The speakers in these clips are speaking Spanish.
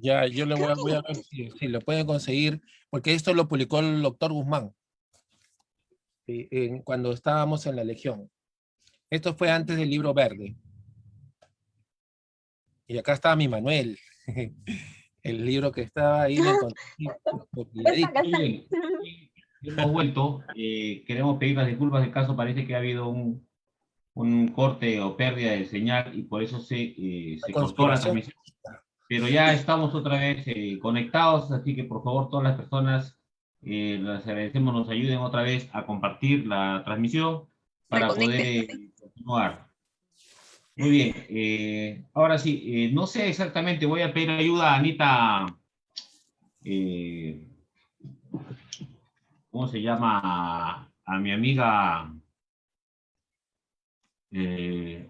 Ya, yo le Creo voy a ver si lo pueden conseguir, porque esto lo publicó el doctor Guzmán cuando estábamos en la Legión. Esto fue antes del libro verde. Y acá está mi Manuel, el libro que estaba ahí, lo encontré que... copiadito. Muy bien, hemos vuelto. Queremos pedir las disculpas del caso. Parece que ha habido un corte o pérdida de señal y por eso La se cortó la conspiración. transmisión. Pero ya estamos otra vez conectados, así que por favor todas las personas, les agradecemos, nos ayuden otra vez a compartir la transmisión para poder Reconéctense. continuar. Muy bien, ahora sí, no sé exactamente, voy a pedir ayuda a Anita, eh, ¿cómo se llama? A mi amiga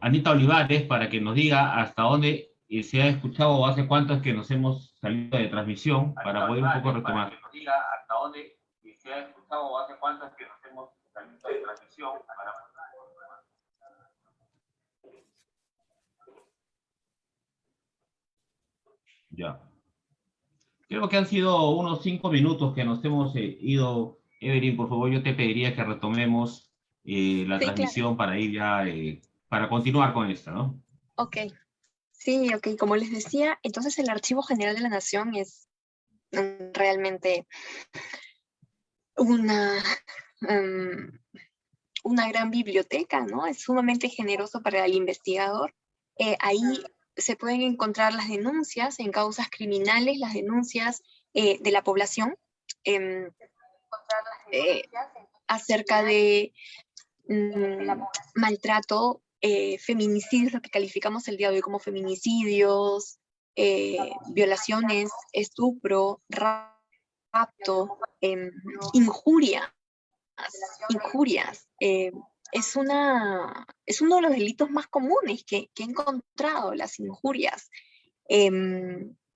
Anita Olivares, para que nos diga hasta dónde se ha escuchado o hace cuánto es que nos hemos salido de transmisión, para poder un poco retomar. Para que nos diga hasta dónde se ha escuchado o hace cuánto es que nos hemos salido de transmisión, para... Ya. Creo que han sido unos 5 minutos que nos hemos ido. Evelyn, por favor, yo te pediría que retomemos la Sí, claro. transmisión para ir ya, para continuar con esta, ¿no? Ok. Sí, ok. Como les decía, entonces el Archivo General de la Nación es realmente una, um, una gran biblioteca, ¿no? Es sumamente generoso para el investigador. Ahí se pueden encontrar las denuncias en causas criminales, las denuncias de la población acerca de maltrato, feminicidios, lo que calificamos el día de hoy como feminicidios, violaciones, estupro, rapto, injurias. Es uno de los delitos más comunes que he encontrado, las injurias.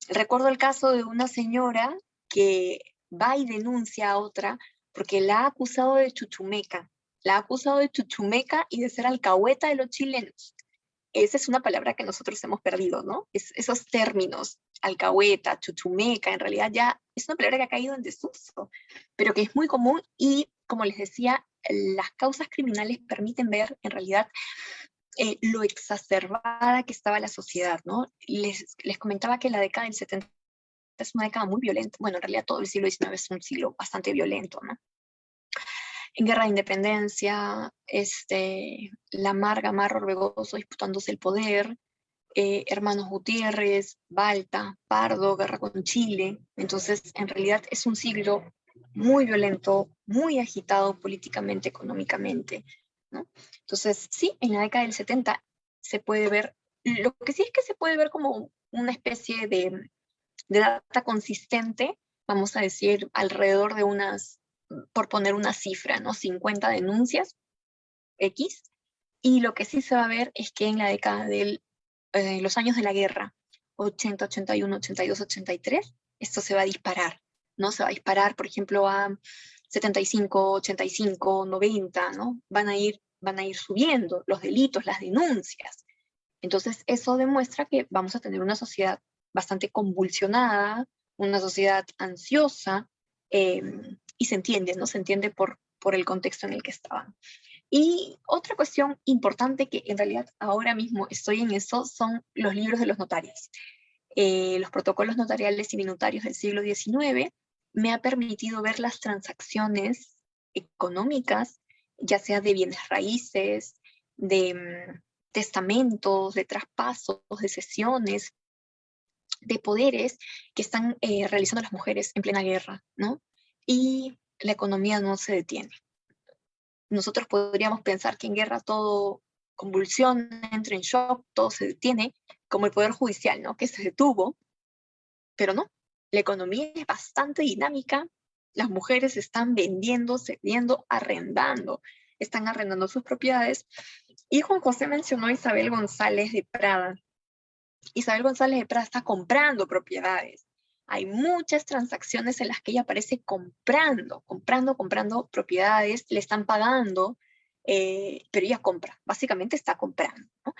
Recuerdo el caso de una señora que va y denuncia a otra porque la ha acusado de chuchumeca. La ha acusado de chuchumeca y de ser alcahueta de los chilenos. Esa es una palabra que nosotros hemos perdido, ¿no? Esos términos, alcahueta, chuchumeca, en realidad ya es una palabra que ha caído en desuso, pero que es muy común y, como les decía, las causas criminales permiten ver, en realidad, lo exacerbada que estaba la sociedad, ¿no? Les comentaba que la década del 70 es una década muy violenta. Bueno, en realidad todo el siglo XIX es un siglo bastante violento, ¿no? En Guerra de Independencia, Lamar, Gamarra, Orbegoso disputándose el poder, Hermanos Gutiérrez, Balta, Pardo, Guerra con Chile. Entonces, en realidad es un siglo muy violento, muy agitado políticamente, económicamente, ¿no? Entonces, sí, en la década del 70 se puede ver, lo que sí es que se puede ver como una especie de data consistente, vamos a decir, alrededor de unas, por poner una cifra, ¿no? 50 denuncias X, y lo que sí se va a ver es que en la década de los años de la guerra, 80, 81, 82, 83, esto se va a disparar, ¿no? Se va a disparar, por ejemplo, a 75, 85, 90, ¿no? Van a ir subiendo los delitos, las denuncias. Entonces, eso demuestra que vamos a tener una sociedad bastante convulsionada, una sociedad ansiosa, y se entiende, ¿no? Se entiende por el contexto en el que estaban. Y otra cuestión importante que en realidad ahora mismo estoy en eso son los libros de los notarios. Los protocolos notariales y minutarios del siglo XIX me ha permitido ver las transacciones económicas, ya sea de bienes raíces, de testamentos, de traspasos, de cesiones, de poderes que están realizando las mujeres en plena guerra, ¿no? Y la economía no se detiene. Nosotros podríamos pensar que en guerra todo convulsiona, entra en shock, todo se detiene, como el Poder Judicial, ¿no? Que se detuvo, pero no. La economía es bastante dinámica, las mujeres están vendiendo, cediendo, arrendando, están arrendando sus propiedades. Y Juan José mencionó a Isabel González de Prada. Isabel González de Prada está comprando propiedades. Hay muchas transacciones en las que ella aparece comprando propiedades, le están pagando, pero ella compra, básicamente está comprando, ¿no?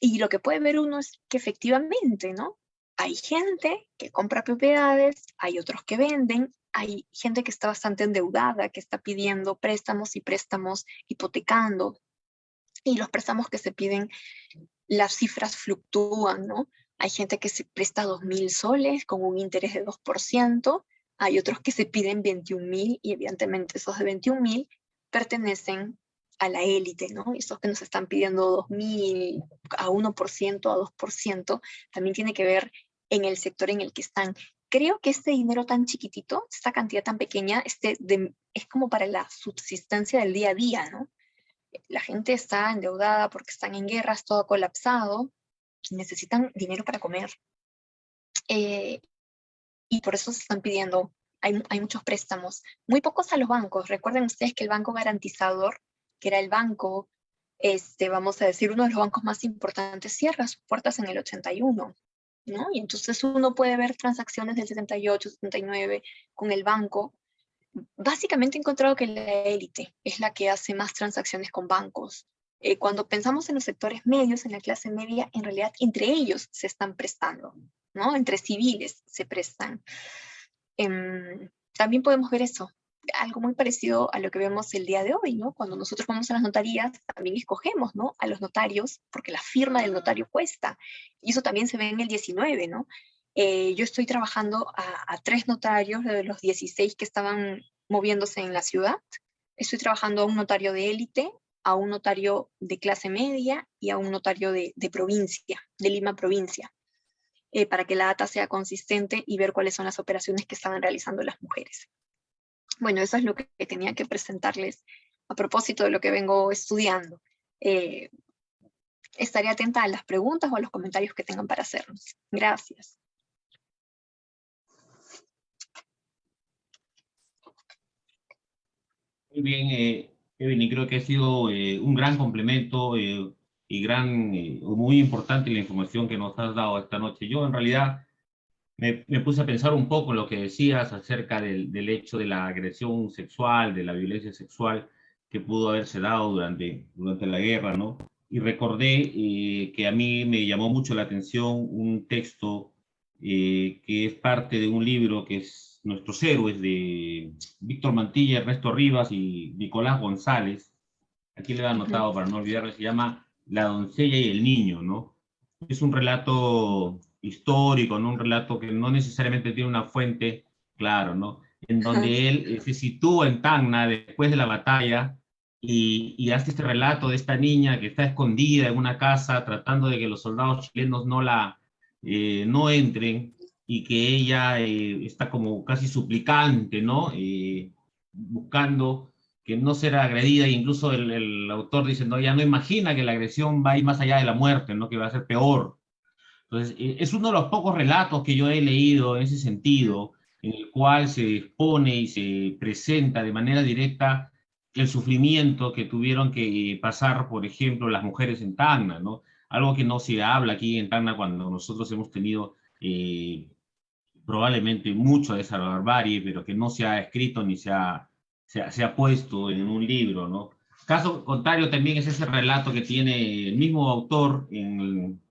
Y lo que puede ver uno es que efectivamente, ¿no? hay gente que compra propiedades, hay otros que venden, hay gente que está bastante endeudada, que está pidiendo préstamos y préstamos, hipotecando, y los préstamos que se piden, las cifras fluctúan, ¿no? Hay gente que se presta 2.000 soles con un interés de 2%, hay otros que se piden 21.000 y evidentemente esos de 21.000 pertenecen a la élite, ¿no? Esos que nos están pidiendo 2.000 a 1%, a 2%, también tiene que ver en el sector en el que están. Creo que este dinero tan chiquitito, esta cantidad tan pequeña, es como para la subsistencia del día a día, ¿no? La gente está endeudada porque están en guerras, todo colapsado, necesitan dinero para comer. Y por eso se están pidiendo, hay muchos préstamos, muy pocos a los bancos. Recuerden ustedes que el banco garantizador, que era el banco, vamos a decir, uno de los bancos más importantes, cierra sus puertas en el 81, ¿no? Y entonces uno puede ver transacciones del 78, 79 con el banco. Básicamente he encontrado que la élite es la que hace más transacciones con bancos. Cuando pensamos en los sectores medios, en la clase media, en realidad entre ellos se están prestando, ¿no? Entre civiles se prestan. También podemos ver eso, algo muy parecido a lo que vemos el día de hoy, ¿no? Cuando nosotros vamos a las notarías, también escogemos, ¿no? A los notarios, porque la firma del notario cuesta. Y eso también se ve en el 19, ¿no? Yo estoy trabajando a 3 notarios de los 16 que estaban moviéndose en la ciudad. Estoy trabajando a un notario de élite, a un notario de clase media y a un notario de provincia, de Lima provincia, para que la data sea consistente y ver cuáles son las operaciones que estaban realizando las mujeres. Bueno, eso es lo que tenía que presentarles a propósito de lo que vengo estudiando. Estaré atenta a las preguntas o a los comentarios que tengan para hacernos. Gracias. Muy bien, Evelyn, creo que ha sido un gran complemento y muy importante la información que nos has dado esta noche. Yo en realidad me puse a pensar un poco en lo que decías acerca del hecho de la agresión sexual, de la violencia sexual que pudo haberse dado durante la guerra, ¿no? Y recordé que a mí me llamó mucho la atención un texto que es parte de un libro que es Nuestros Héroes, de Víctor Mantilla, Ernesto Rivas y Nicolás González. Aquí le he anotado para no olvidarle, se llama La doncella y el niño, ¿no? Es un relato histórico, ¿no? Un relato que no necesariamente tiene una fuente, claro, ¿no? En donde él se sitúa en Tacna después de la batalla y hace este relato de esta niña que está escondida en una casa tratando de que los soldados chilenos no entren, y que ella está como casi suplicante, ¿no? Buscando que no será agredida, e incluso el autor dice, no, ya no imagina que la agresión va a ir más allá de la muerte, ¿no? Que va a ser peor. Entonces, es uno de los pocos relatos que yo he leído en ese sentido, en el cual se expone y se presenta de manera directa el sufrimiento que tuvieron que pasar, por ejemplo, las mujeres en Tacna, ¿no? Algo que no se habla aquí en Tacna cuando nosotros hemos tenido probablemente mucho de esa barbarie, pero que no se ha escrito ni se ha puesto en un libro, ¿no? Caso contrario también es ese relato que tiene el mismo autor en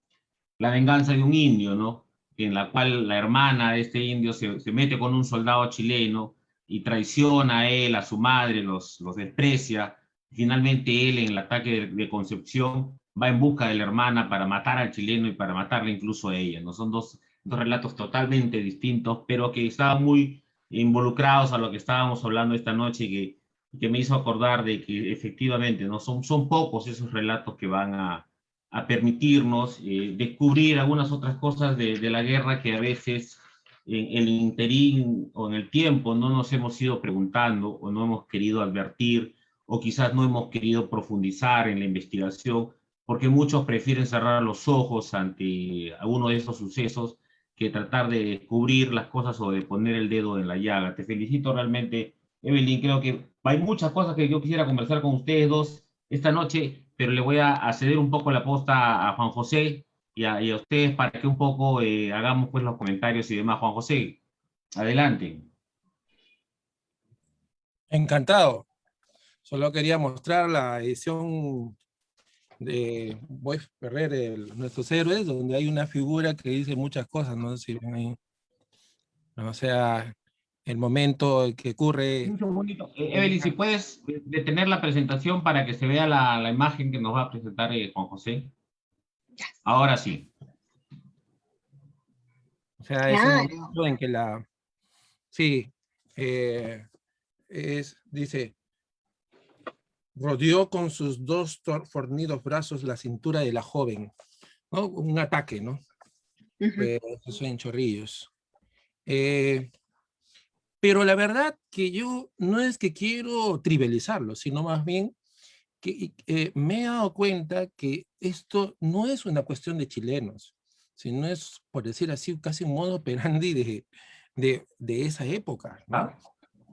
La venganza de un indio, ¿no? En la cual la hermana de este indio se mete con un soldado chileno y traiciona a él, a su madre, los desprecia. Finalmente él, en el ataque de Concepción, va en busca de la hermana para matar al chileno y para matarla incluso a ella, ¿no? Son dos relatos totalmente distintos, pero que estaban muy involucrados a lo que estábamos hablando esta noche, que me hizo acordar de que efectivamente, ¿no? Son pocos esos relatos que van a permitirnos descubrir algunas otras cosas de la guerra que a veces en el interín o en el tiempo no nos hemos ido preguntando o no hemos querido advertir o quizás no hemos querido profundizar en la investigación porque muchos prefieren cerrar los ojos ante alguno de estos sucesos que tratar de descubrir las cosas o de poner el dedo en la llaga. Te felicito realmente, Evelyn. Creo que hay muchas cosas que yo quisiera conversar con ustedes dos esta noche, pero le voy a ceder un poco la posta a Juan José y a ustedes para que un poco hagamos pues los comentarios y demás. Juan José, adelante. Encantado. Solo quería mostrar la edición de Boy Ferrer, Nuestros Héroes, donde hay una figura que dice muchas cosas, no sé si ven ahí. O sea, el momento en que ocurre. Un segundito. Evelyn, si puedes detener la presentación para que se vea la imagen que nos va a presentar Juan José. Ya. Ahora sí. O sea, es un Claro. momento en que sí, dice, rodeó con sus dos fornidos brazos la cintura de la joven, ¿no? Un ataque, ¿no? Ujú. Pues eso en Chorrillos. Pero la verdad que yo no es que quiero trivializarlo, sino más bien que me he dado cuenta que esto no es una cuestión de chilenos, sino es, por decir así, casi un modo operandi de esa época, ¿no? ¿Ah?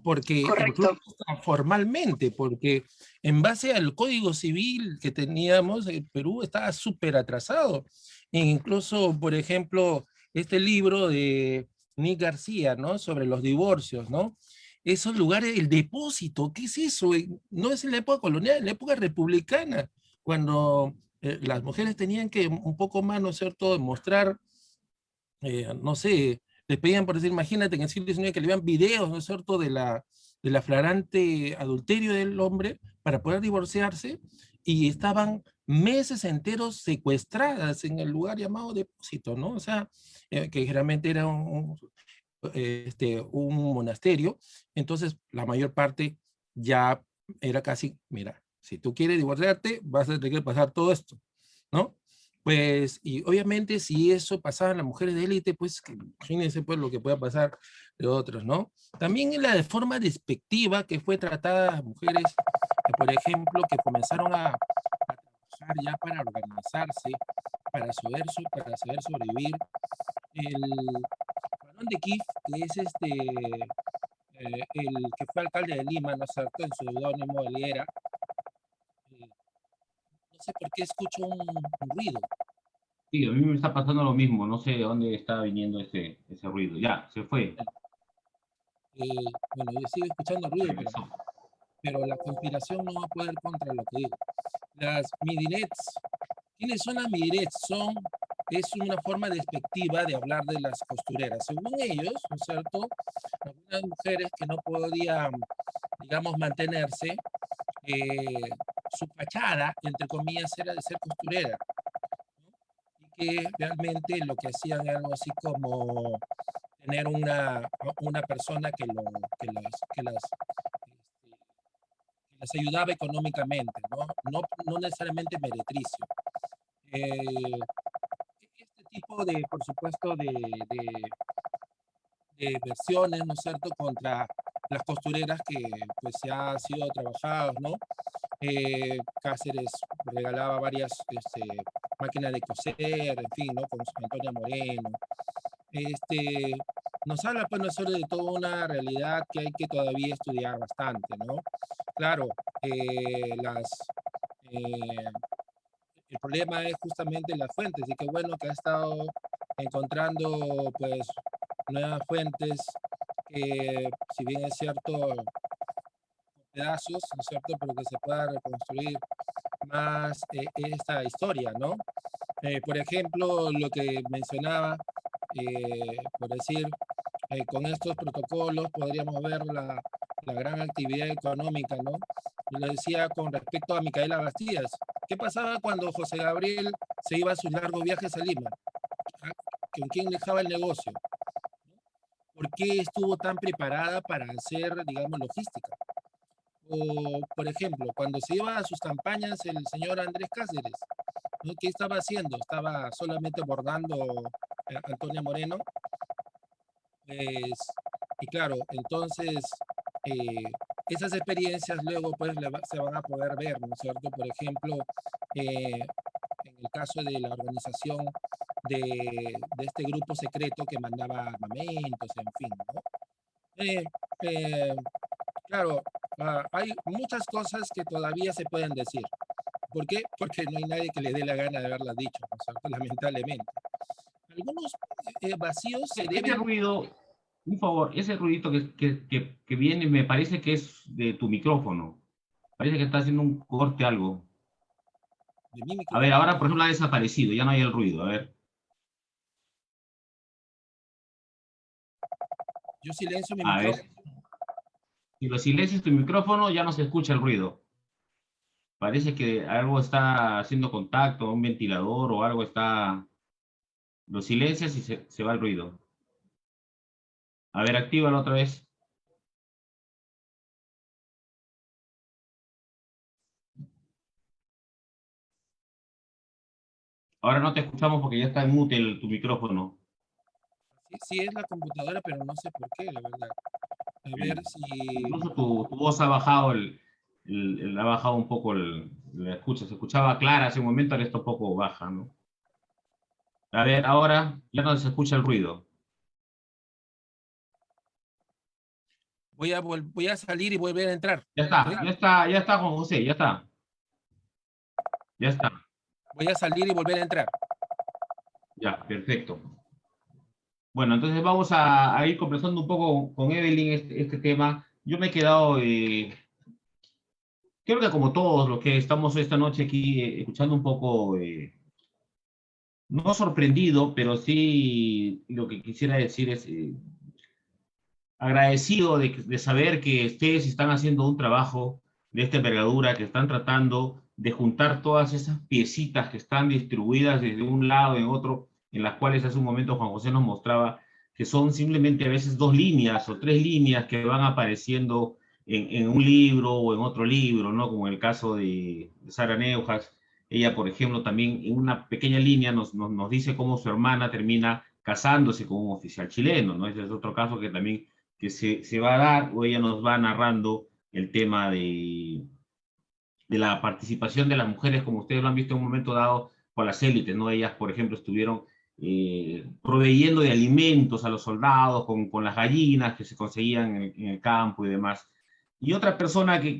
Porque incluso Correcto. formalmente, porque en base al Código Civil que teníamos, el Perú estaba súper atrasado. E incluso, por ejemplo, este libro de Nick García, ¿no? Sobre los divorcios, ¿no? Esos lugares, el depósito, ¿qué es eso? No es en la época colonial, en la época republicana, cuando las mujeres tenían que un poco más, ¿no es cierto?, demostrar, no sé, les pedían, por decir, imagínate en el siglo XIX que le vean videos, ¿no es cierto?, de la flagrante adulterio del hombre para poder divorciarse, y estaban meses enteros secuestradas en el lugar llamado depósito, ¿no? O sea, que generalmente era un monasterio. Entonces la mayor parte ya era casi, mira, si tú quieres divorciarte, vas a tener que pasar todo esto, ¿no? Pues, y obviamente si eso pasaba en las mujeres de élite, pues imagínense pues lo que pueda pasar de otros, ¿no? También en la forma despectiva que fue tratada a las mujeres, por ejemplo, que comenzaron a trabajar ya para organizarse, para saber sobrevivir. El Barón de Kif, que es el que fue alcalde de Lima, ¿no es cierto?, en su seudónimo Eliera. No sé por qué escucho un ruido. Sí, a mí me está pasando lo mismo. No sé de dónde está viniendo ese ruido. Ya, se fue. Bueno, yo sigo escuchando ruido, Regresó. pero la conspiración no va a poder contra lo que digo. Las midinets, ¿quiénes son las midinets? Es una forma despectiva de hablar de las costureras. Según ellos, ¿no es cierto?, algunas mujeres que no podían, digamos, mantenerse, su fachada, entre comillas, era de ser costurera, ¿no? Y que realmente lo que hacían era algo así como tener una persona que las ayudaba económicamente, ¿no? No necesariamente meretricio. Este tipo de, por supuesto, de versiones, ¿no es cierto?, contra las costureras que pues se ha sido trabajados, ¿no? Cáceres regalaba varias máquinas de coser, en fin, ¿no? Con Antonia Moreno. Nos habla, pues, nosotros de toda una realidad que hay que todavía estudiar bastante, ¿no? Claro, eh, el problema es justamente las fuentes, y qué bueno que ha estado encontrando, pues, nuevas fuentes que, si bien es cierto, pedazos, ¿no es cierto?, pero que se pueda reconstruir más esta historia, ¿no? Por ejemplo, lo que mencionaba, por decir, con estos protocolos podríamos ver la gran actividad económica, ¿no? Yo lo decía con respecto a Micaela Bastidas. ¿Qué pasaba cuando José Gabriel se iba a sus largos viajes a Lima? ¿Con quién dejaba el negocio? ¿Por qué estuvo tan preparada para hacer, digamos, logística? O, por ejemplo, cuando se iba a sus campañas el señor Andrés Cáceres, ¿no? ¿Qué estaba haciendo? Estaba solamente bordando Antonia Moreno. Pues, y claro, entonces esas experiencias luego pues se van a poder ver, ¿no es cierto? Por ejemplo, en el caso de la organización de este grupo secreto que mandaba armamentos, en fin, ¿no? Eh, eh, claro, hay muchas cosas que todavía se pueden decir. ¿Por qué? Porque no hay nadie que le dé la gana de haberlas dicho, ¿no es cierto? Lamentablemente. Algunos vacíos se Ese deben... ruido, un favor, ese ruidito que viene, me parece que es de tu micrófono. Parece que está haciendo un corte algo. de mi A micrófono. ver, ahora por ejemplo ha desaparecido, ya no hay el ruido. A ver. Yo silencio mi A ver. micrófono. Si lo silencias tu micrófono, ya no se escucha el ruido. Parece que algo está haciendo contacto, un ventilador o algo está... Lo silencias y se va el ruido. A ver, actívalo otra vez. Ahora no te escuchamos porque ya está en mute tu micrófono. Sí, sí es la computadora, pero no sé por qué, la verdad. A ver Bien. si... Incluso tu voz ha bajado ha bajado un poco la escucha. Se escuchaba clara hace un momento, ahora está un poco baja, ¿no? A ver, ahora ya no se escucha el ruido. Voy a salir y volver a entrar. Ya ¿Ok? está, ya está, Juan José, ya está. Ya está. Voy a salir y volver a entrar. Ya, perfecto. Bueno, entonces vamos a ir conversando un poco con Evelyn este tema. Yo me he quedado, creo que como todos los que estamos esta noche aquí escuchando un poco, no sorprendido, pero sí lo que quisiera decir es agradecido de saber que ustedes están haciendo un trabajo de esta envergadura, que están tratando de juntar todas esas piecitas que están distribuidas desde un lado en otro, en las cuales hace un momento Juan José nos mostraba que son simplemente a veces 2 líneas o 3 líneas que van apareciendo en un libro o en otro libro, ¿no? Como en el caso de Sara Neuhaus. Ella, por ejemplo, también en una pequeña línea nos dice cómo su hermana termina casándose con un oficial chileno, ¿no? Ese es otro caso que también que se va a dar, o ella nos va narrando el tema de la participación de las mujeres, como ustedes lo han visto en un momento dado, con las élites, ¿no? Ellas, por ejemplo, estuvieron proveyendo de alimentos a los soldados con las gallinas que se conseguían en el campo y demás. Y otra persona que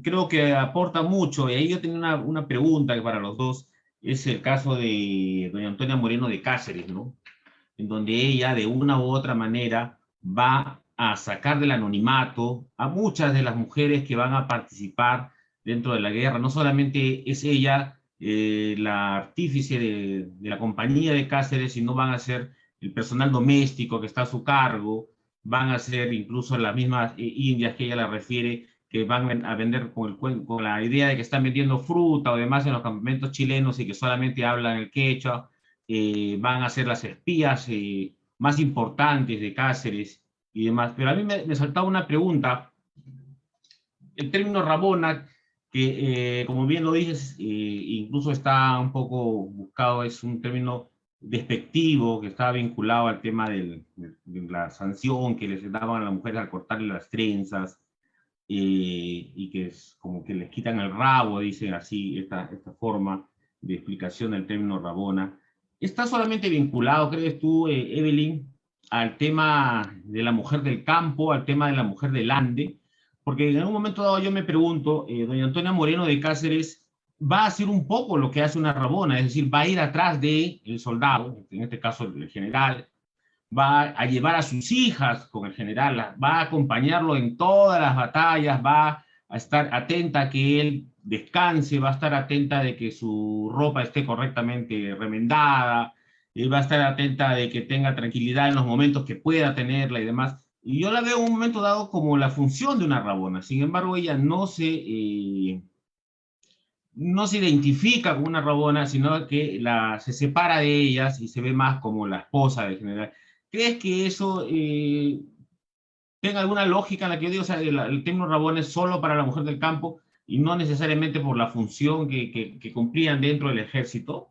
creo que aporta mucho, y ahí yo tenía una pregunta para los dos, es el caso de doña Antonia Moreno de Cáceres, ¿no? En donde ella de una u otra manera va a sacar del anonimato a muchas de las mujeres que van a participar dentro de la guerra. No solamente es ella la artífice de la compañía de Cáceres, sino van a ser el personal doméstico que está a su cargo, van a ser incluso las mismas indias que ella la refiere, que van a vender con la idea de que están vendiendo fruta o demás en los campamentos chilenos y que solamente hablan el quechua, van a ser las espías más importantes de Cáceres y demás. Pero a mí me saltaba una pregunta. El término Rabona, que como bien lo dices, incluso está un poco buscado, es un término despectivo que está vinculado al tema de la sanción que les daban a las mujeres al cortarle las trenzas, y que es como que les quitan el rabo, dicen así, esta forma de explicación del término Rabona. ¿Está solamente vinculado, crees tú, Evelyn, al tema de la mujer del campo, al tema de la mujer del Ande? Porque en un momento dado yo me pregunto, doña Antonia Moreno de Cáceres va a hacer un poco lo que hace una Rabona, es decir, va a ir atrás del soldado, en este caso el general, va a llevar a sus hijas con el general, va a acompañarlo en todas las batallas, va a estar atenta a que él descanse, va a estar atenta de que su ropa esté correctamente remendada, va a estar atenta de que tenga tranquilidad en los momentos que pueda tenerla y demás. Y yo la veo en un momento dado como la función de una Rabona. Sin embargo, ella no se identifica con una Rabona, sino que se separa de ellas y se ve más como la esposa del general. ¿Crees que eso tenga alguna lógica en la que yo digo, o sea, el término Rabona es solo para la mujer del campo y no necesariamente por la función que cumplían dentro del ejército?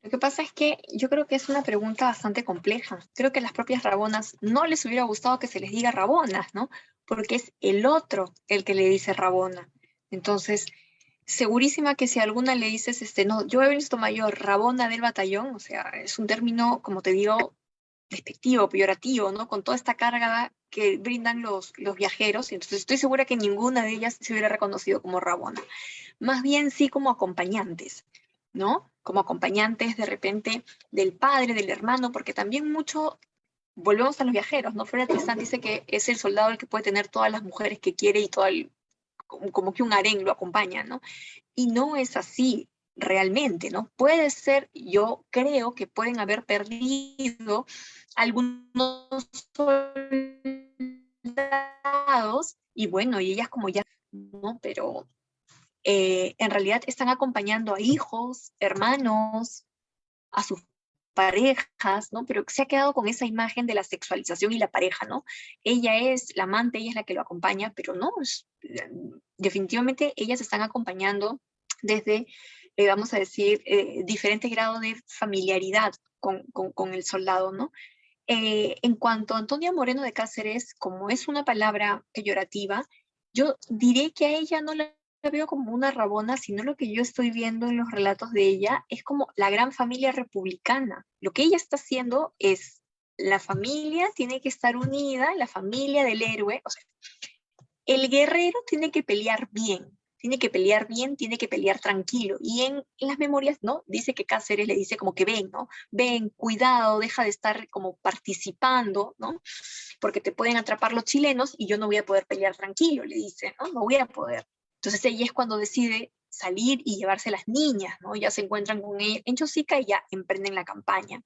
Lo que pasa es que yo creo que es una pregunta bastante compleja. Creo que a las propias rabonas no les hubiera gustado que se les diga rabonas, ¿no? Porque es el otro el que le dice rabona. Entonces, segurísima que si a alguna le dices, no, yo he visto mayor rabona del batallón, o sea, es un término, como te digo, despectivo, peyorativo, ¿no? Con toda esta carga que brindan los viajeros, y entonces estoy segura que ninguna de ellas se hubiera reconocido como rabona. Más bien sí como acompañantes, ¿no? Como acompañantes de repente del padre, del hermano, porque también mucho, volvemos a los viajeros, ¿no? Flora Tristán dice que es el soldado el que puede tener todas las mujeres que quiere y todo el como que un harén lo acompaña, ¿no? Y no es así realmente, ¿no? Puede ser, yo creo que pueden haber perdido algunos soldados, y bueno, y ellas como ya, ¿no? Pero en realidad están acompañando a hijos, hermanos, a sus parejas, ¿no? Pero se ha quedado con esa imagen de la sexualización y la pareja, ¿no? Ella es la amante, ella es la que lo acompaña, pero no, definitivamente ellas están acompañando desde, vamos a decir, diferentes grados de familiaridad con el soldado, ¿no? En cuanto a Antonia Moreno de Cáceres, como es una palabra peyorativa, yo diré que a ella no la veo como una rabona, sino lo que yo estoy viendo en los relatos de ella es como la gran familia republicana. Lo que ella está haciendo es, la familia tiene que estar unida, la familia del héroe, o sea, el guerrero tiene que pelear bien, tiene que pelear bien, tiene que pelear tranquilo. Y en las memorias, ¿no? Dice que Cáceres le dice como que ven, ¿no? Ven, cuidado, deja de estar como participando, ¿no? Porque te pueden atrapar los chilenos y yo no voy a poder pelear tranquilo, le dice, ¿no? No voy a poder. Entonces ella es cuando decide salir y llevarse a las niñas, ¿no? Ya se encuentran con ella en Chosica y ya emprenden la campaña.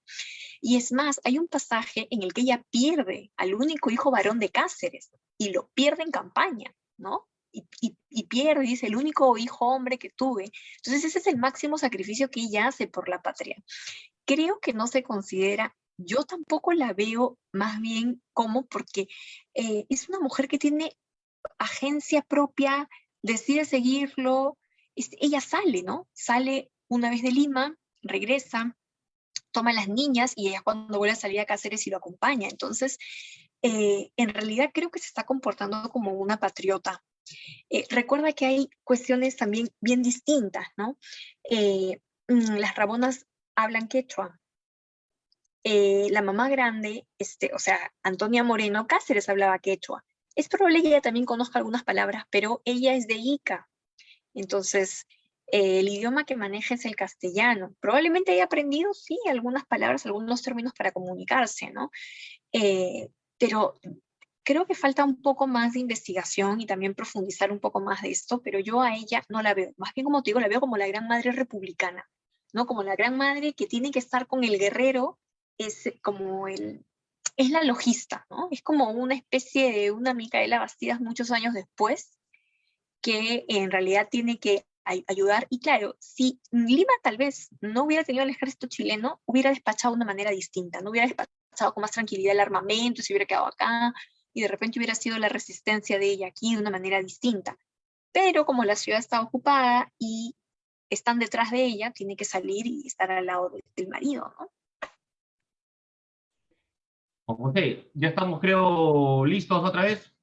Y es más, hay un pasaje en el que ella pierde al único hijo varón de Cáceres y lo pierde en campaña, ¿no? Y pierde, dice, el único hijo hombre que tuve. Entonces ese es el máximo sacrificio que ella hace por la patria. Creo que no se considera, yo tampoco la veo más bien como porque es una mujer que tiene agencia propia, decide seguirlo, ella sale, ¿no? Sale una vez de Lima, regresa, toma a las niñas y ella cuando vuelve a salir a Cáceres y lo acompaña. Entonces, en realidad creo que se está comportando como una patriota. Recuerda que hay cuestiones también bien distintas, ¿no? Las rabonas hablan quechua. La mamá grande, o sea, Antonia Moreno Cáceres hablaba quechua. Es probable que ella también conozca algunas palabras, pero ella es de Ica. Entonces, el idioma que maneja es el castellano. Probablemente haya aprendido, sí, algunas palabras, algunos términos para comunicarse, ¿no? Pero creo que falta un poco más de investigación y también profundizar un poco más de esto, pero yo a ella no la veo. Más bien, como te digo, la veo como la gran madre republicana, ¿no? Como la gran madre que tiene que estar con el guerrero, es como es la logista, ¿no? Es como una especie de una Micaela Bastidas muchos años después, que en realidad tiene que ayudar. Y claro, si Lima tal vez no hubiera tenido el ejército chileno, hubiera despachado de una manera distinta, no hubiera despachado con más tranquilidad el armamento, se hubiera quedado acá, y de repente hubiera sido la resistencia de ella aquí de una manera distinta. Pero como la ciudad está ocupada y están detrás de ella, tiene que salir y estar al lado del marido, ¿no? Juan José, ya estamos, creo, listos otra vez.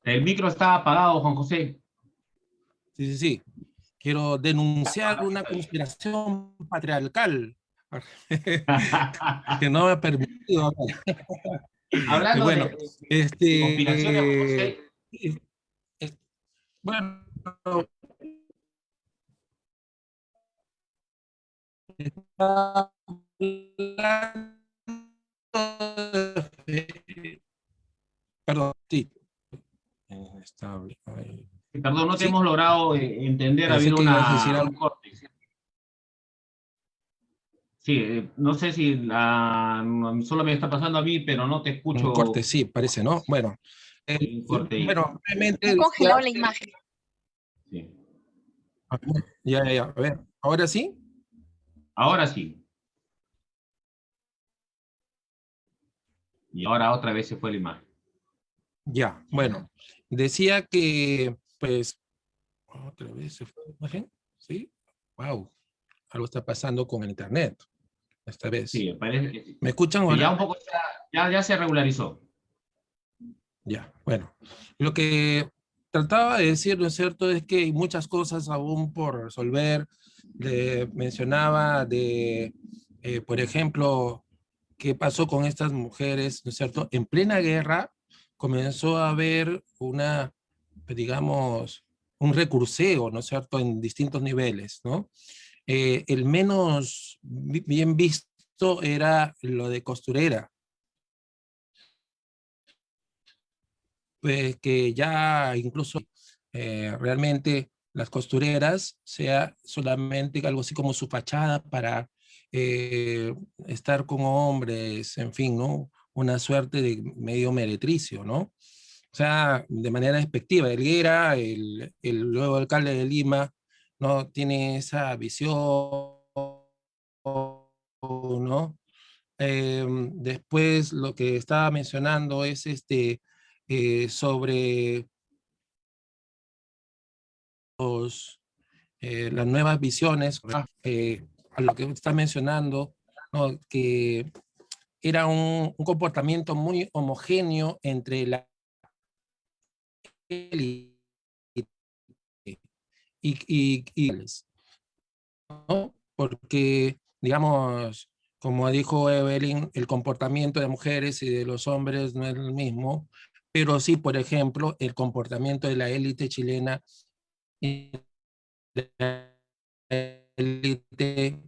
El micro está apagado, Juan José. Sí, sí, sí. Quiero denunciar una conspiración patriarcal que no me ha permitido. Hablando Bueno, de conspiraciones, Juan José. es- bueno, está perdón, sí. Estable. Perdón, no te Sí, hemos logrado entender, ha pensé habido que ibas a decir un algo. corte. Sí, no sé si solo me está pasando a mí, pero no te Un corte, escucho. sí, parece, ¿no? Bueno, Un corte ahí. bueno, brevemente Han decía, congelado la imagen. Sí. ya, ya, ya, a ver, ahora sí, Ahora sí. Y ahora otra vez se fue la imagen. ya, bueno, decía que, pues, otra vez se fue la imagen, ¿sí? Wow, algo está pasando con el internet, esta vez. Sí, parece que sí. ¿Me escuchan Sí, ya un ahora? poco ya se regularizó. Ya, bueno, lo que trataba de decir, ¿no es cierto?, es que hay muchas cosas aún por resolver. Mencionaba por ejemplo, qué pasó con estas mujeres, ¿no es cierto? En plena guerra comenzó a haber digamos, un recurseo, ¿no es cierto?, en distintos niveles, ¿no? El menos bien visto era lo de costurera, pues que ya incluso realmente las costureras sea solamente algo así como su fachada para estar con hombres, en fin, ¿no? Una suerte de medio meretricio, ¿no? O sea, de manera despectiva. Helguera, el nuevo alcalde de Lima, no tiene esa visión, ¿no? Después lo que estaba mencionando es sobre las nuevas visiones, a lo que está mencionando, ¿no? Que era un comportamiento muy homogéneo entre la élite y ¿no? Porque, digamos, como dijo Evelyn, el comportamiento de mujeres y de los hombres no es el mismo, pero sí, por ejemplo, el comportamiento de la élite chilena y de la élite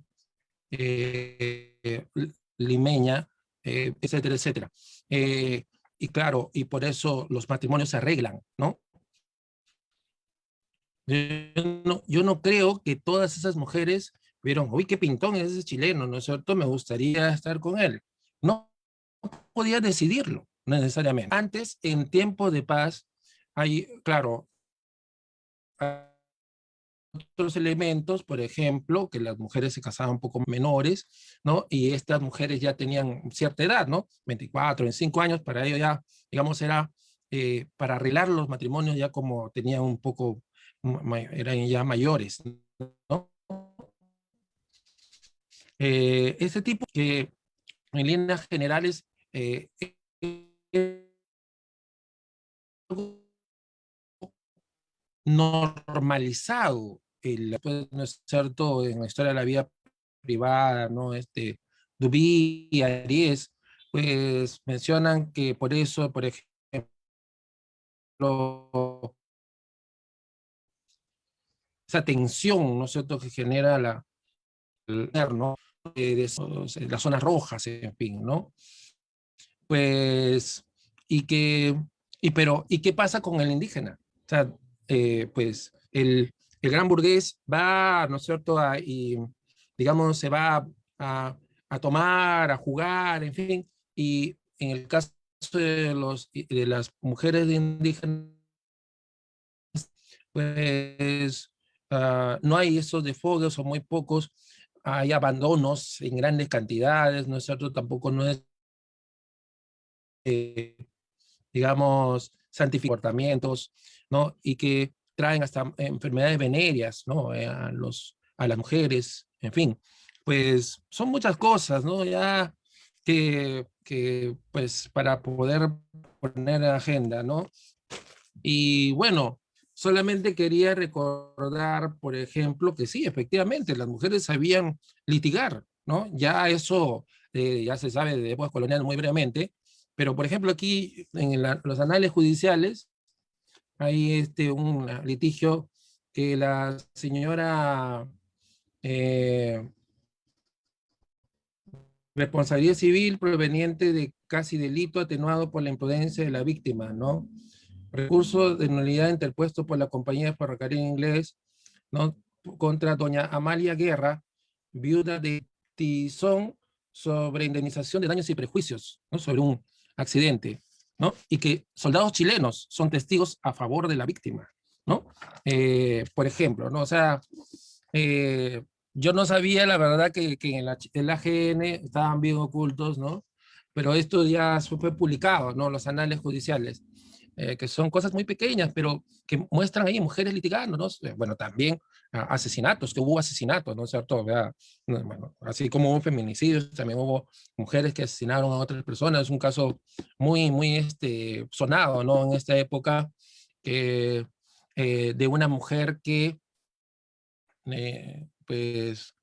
eh, limeña, etcétera, etcétera. Y claro, y por eso los matrimonios se arreglan, ¿no? Yo no creo que todas esas mujeres vieron, uy, qué pintón es ese chileno, ¿no es cierto? Me gustaría estar con él. No podía decidirlo necesariamente. Antes, en tiempo de paz, hay, claro, otros elementos, por ejemplo, que las mujeres se casaban un poco menores, ¿no? Y estas mujeres ya tenían cierta edad, ¿no? 24, 25 años, para ello ya, digamos, era para arreglar los matrimonios ya como tenían un poco, eran ya mayores, ¿no? Ese tipo que en líneas generales normalizado, pues, ¿no es cierto?, en la historia de la vida privada, ¿no? Dubí y Aries, pues mencionan que por eso, por ejemplo, esa tensión, ¿no es cierto?, que genera ¿no? Las zonas rojas, en fin, ¿no? Pues, y que, ¿y qué pasa con el indígena? O sea, pues el gran burgués va, ¿no es cierto?, y digamos, se va a tomar, a jugar, en fin, y en el caso de las mujeres indígenas, pues no hay esos desfogues o muy pocos, hay abandonos en grandes cantidades, ¿no es cierto? Tampoco no es digamos, santificamientos, ¿no? Y que traen hasta enfermedades venéreas, ¿no? A las mujeres, en fin. Pues son muchas cosas, ¿no? Ya pues, para poder poner en agenda, ¿no? Y bueno, solamente quería recordar, por ejemplo, que sí, efectivamente, las mujeres sabían litigar, ¿no? Ya eso ya se sabe de épocas coloniales muy brevemente, pero por ejemplo aquí en los anales judiciales hay un litigio que la señora eh, responsabilidad civil proveniente de casi delito atenuado por la imprudencia de la víctima, ¿no? Recurso de nulidad interpuesto por la compañía de ferrocarril inglés, ¿no? Contra doña Amalia Guerra, viuda de Tizón, sobre indemnización de daños y prejuicios, ¿no? Sobre un accidente, ¿no? Y que soldados chilenos son testigos a favor de la víctima, ¿no? Por ejemplo, ¿no? O sea, eh, yo no sabía, la verdad, que en la AGN estaban bien ocultos, ¿no? Pero esto ya fue publicado, ¿no? Los anales judiciales, que son cosas muy pequeñas, pero que muestran ahí mujeres litigando, ¿no? Bueno, también asesinatos, que hubo asesinatos, ¿no es cierto? Bueno, así como hubo feminicidios, también hubo mujeres que asesinaron a otras personas. Es un caso muy, muy sonado, ¿no? En esta época, que, de una mujer que pues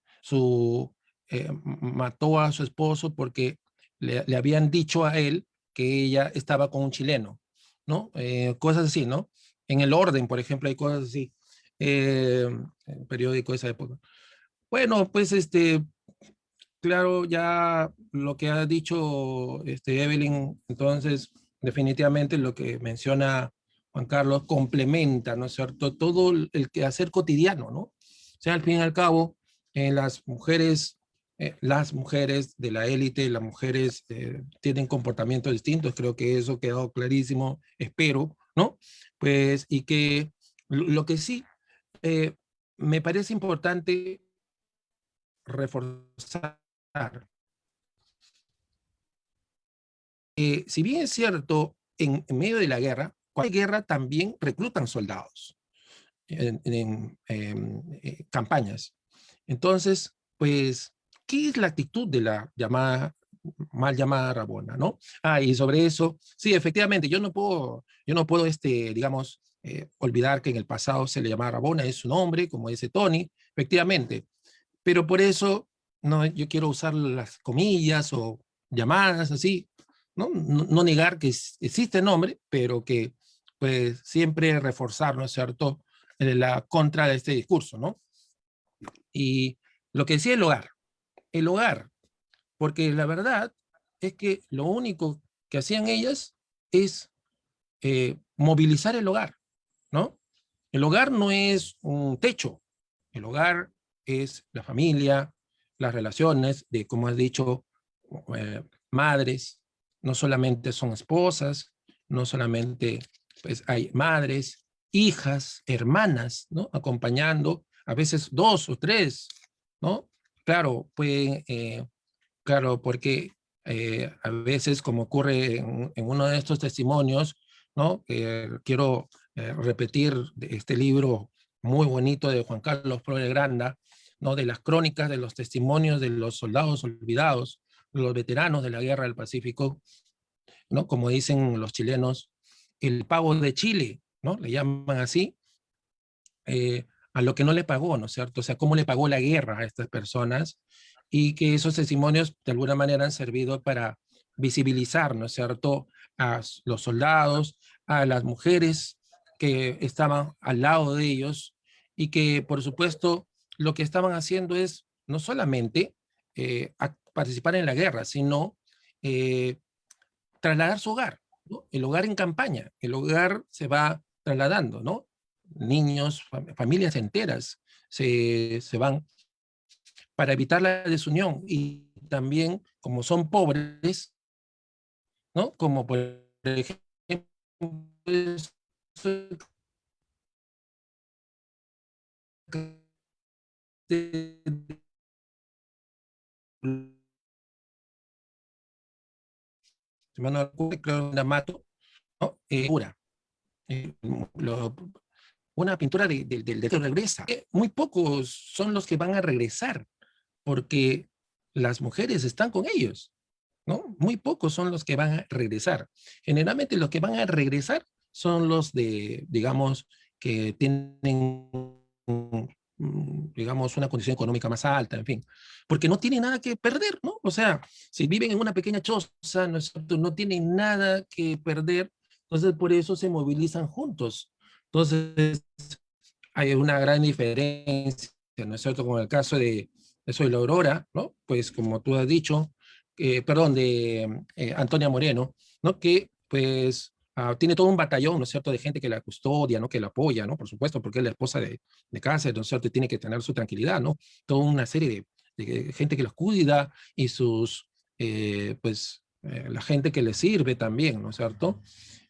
mató a su esposo porque le habían dicho a él que ella estaba con un chileno, ¿no? Cosas así, ¿no? En El Orden, por ejemplo, hay cosas así, el periódico de esa época. Bueno, pues claro, ya lo que ha dicho Evelyn, entonces definitivamente lo que menciona Juan Carlos complementa, ¿no es cierto?, todo el quehacer cotidiano, ¿no? O sea, al fin y al cabo, las mujeres de la élite, las mujeres tienen comportamientos distintos, creo que eso ha quedado clarísimo, espero, ¿no? Pues, y que lo que sí eh, me parece importante reforzar, si bien es cierto, en medio de la guerra, cualquier guerra también reclutan soldados en campañas. Entonces, pues, ¿qué es la actitud de la mal llamada Rabona, ¿no? Ah, y sobre eso, sí, efectivamente, yo no puedo, digamos, olvidar que en el pasado se le llamaba Rabona, es su nombre, como dice Tony, efectivamente, pero por eso, no, yo quiero usar las comillas o llamadas así, ¿no? No negar que existe el nombre, pero que, pues, siempre reforzar, ¿no es cierto?, la contra de este discurso, ¿no? Y lo que decía el hogar, porque la verdad es que lo único que hacían ellas es movilizar el hogar, ¿no? El hogar no es un techo, el hogar es la familia, las relaciones de, como has dicho, madres, no solamente son esposas, no solamente pues hay madres, hijas, hermanas, ¿no? Acompañando, a veces dos o tres, ¿no? Claro, claro, porque a veces, como ocurre en uno de estos testimonios, ¿no? Quiero repetir de este libro muy bonito de Juan Carlos Flores Granda, ¿no? De las crónicas, de los testimonios de los soldados olvidados, los veteranos de la Guerra del Pacífico, ¿no? Como dicen los chilenos, el pago de Chile, ¿no? Le llaman así, a lo que no le pagó, ¿no es cierto? O sea, cómo le pagó la guerra a estas personas y que esos testimonios de alguna manera han servido para visibilizar, ¿no es cierto?, a los soldados, a las mujeres que estaban al lado de ellos y que, por supuesto, lo que estaban haciendo es no solamente participar en la guerra, sino eh, trasladar su hogar, ¿no? El hogar en campaña, el hogar se va trasladando, ¿no? Niños, familias enteras se van para evitar la desunión y también como son pobres, ¿no? Como por ejemplo, ¿no? Pura. Lo, una pintura de que regresa. Muy pocos son los que van a regresar porque las mujeres están con ellos, ¿no? Muy pocos son los que van a regresar. Generalmente los que van a regresar son los de, digamos, que tienen, digamos, una condición económica más alta, en fin, porque no tienen nada que perder, ¿no? O sea, si viven en una pequeña choza, ¿no es cierto?, no tienen nada que perder, entonces por eso se movilizan juntos. Entonces, hay una gran diferencia, ¿no es cierto? Como el caso de eso de la Aurora, ¿no? Pues como tú has dicho, perdón, de Antonia Moreno, ¿no? Que pues tiene todo un batallón, ¿no es cierto?, de gente que la custodia, ¿no? Que la apoya, ¿no? Por supuesto, porque es la esposa de cáncer, ¿no es cierto? Y tiene que tener su tranquilidad, ¿no? Toda una serie de gente que los cuida y sus, la gente que les sirve también, ¿no es cierto?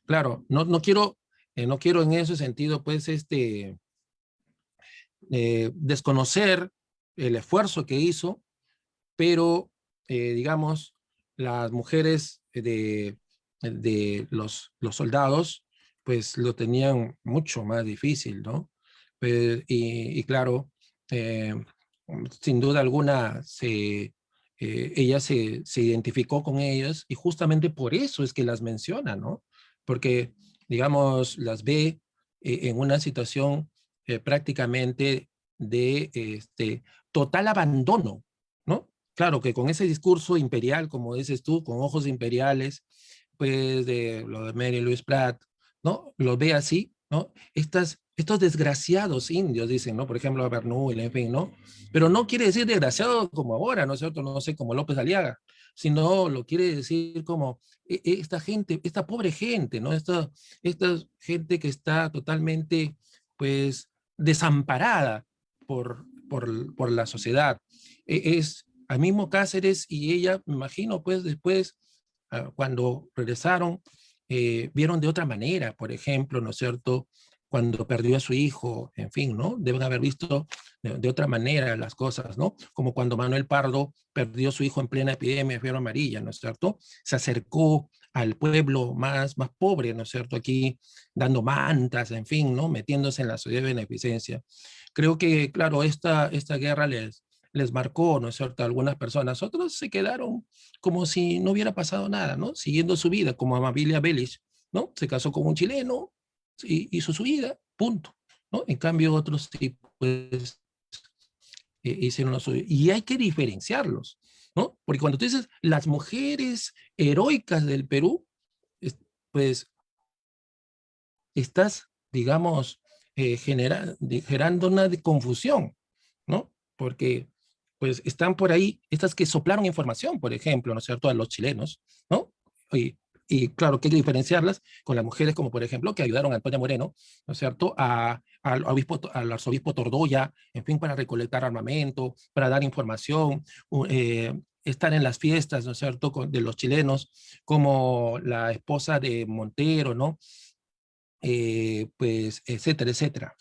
Claro, no quiero en ese sentido, pues, desconocer el esfuerzo que hizo, pero, digamos, las mujeres de los soldados, pues lo tenían mucho más difícil, ¿no? Y claro, eh, sin duda alguna, ella se identificó con ellas y justamente por eso es que las menciona, ¿no? Porque, digamos, las ve en una situación prácticamente de total abandono, ¿no? Claro que con ese discurso imperial, como dices tú, con ojos imperiales, pues de lo de Mary Louise Pratt, ¿no? Lo ve así, ¿no? Estos desgraciados indios, dicen, ¿no? Por ejemplo, Bernoulli, en fin, ¿no? Pero no quiere decir desgraciado como ahora, ¿no es cierto? No sé, como López Aliaga. sino lo quiere decir como esta gente, esta pobre gente, ¿no? Esta gente que está totalmente, pues, desamparada por la sociedad. Es al mismo Cáceres y ella, me imagino, pues, después, cuando regresaron, vieron de otra manera, por ejemplo, ¿no es cierto?, cuando perdió a su hijo, en fin, ¿no? Deben haber visto de otra manera las cosas, ¿no? Como cuando Manuel Pardo perdió a su hijo en plena epidemia de fiebre amarilla, ¿no es cierto? Se acercó al pueblo más pobre, ¿no es cierto? Aquí dando mantas, en fin, ¿no? Metiéndose en la sociedad de beneficencia. Creo que, claro, esta guerra les marcó, ¿no es cierto?, a algunas personas. Otros se quedaron como si no hubiera pasado nada, ¿no? Siguiendo su vida, como Amabilia Belich, ¿no? Se casó con un chileno, y hizo su vida, punto, ¿no? En cambio, otros sí, pues, hicieron lo suyo. Y hay que diferenciarlos, ¿no? Porque cuando tú dices las mujeres heroicas del Perú, pues, estás, digamos, generando una confusión, ¿no? Porque, pues, están por ahí estas que soplaron información, por ejemplo, ¿no es cierto?, a los chilenos, ¿no? Y, y claro, que hay que diferenciarlas con las mujeres, como por ejemplo, que ayudaron a Antonia Moreno, ¿no es cierto?, al arzobispo Tordoya, en fin, para recolectar armamento, para dar información, estar en las fiestas, ¿no es cierto?, de los chilenos, como la esposa de Montero, ¿no? Pues, etcétera, etcétera.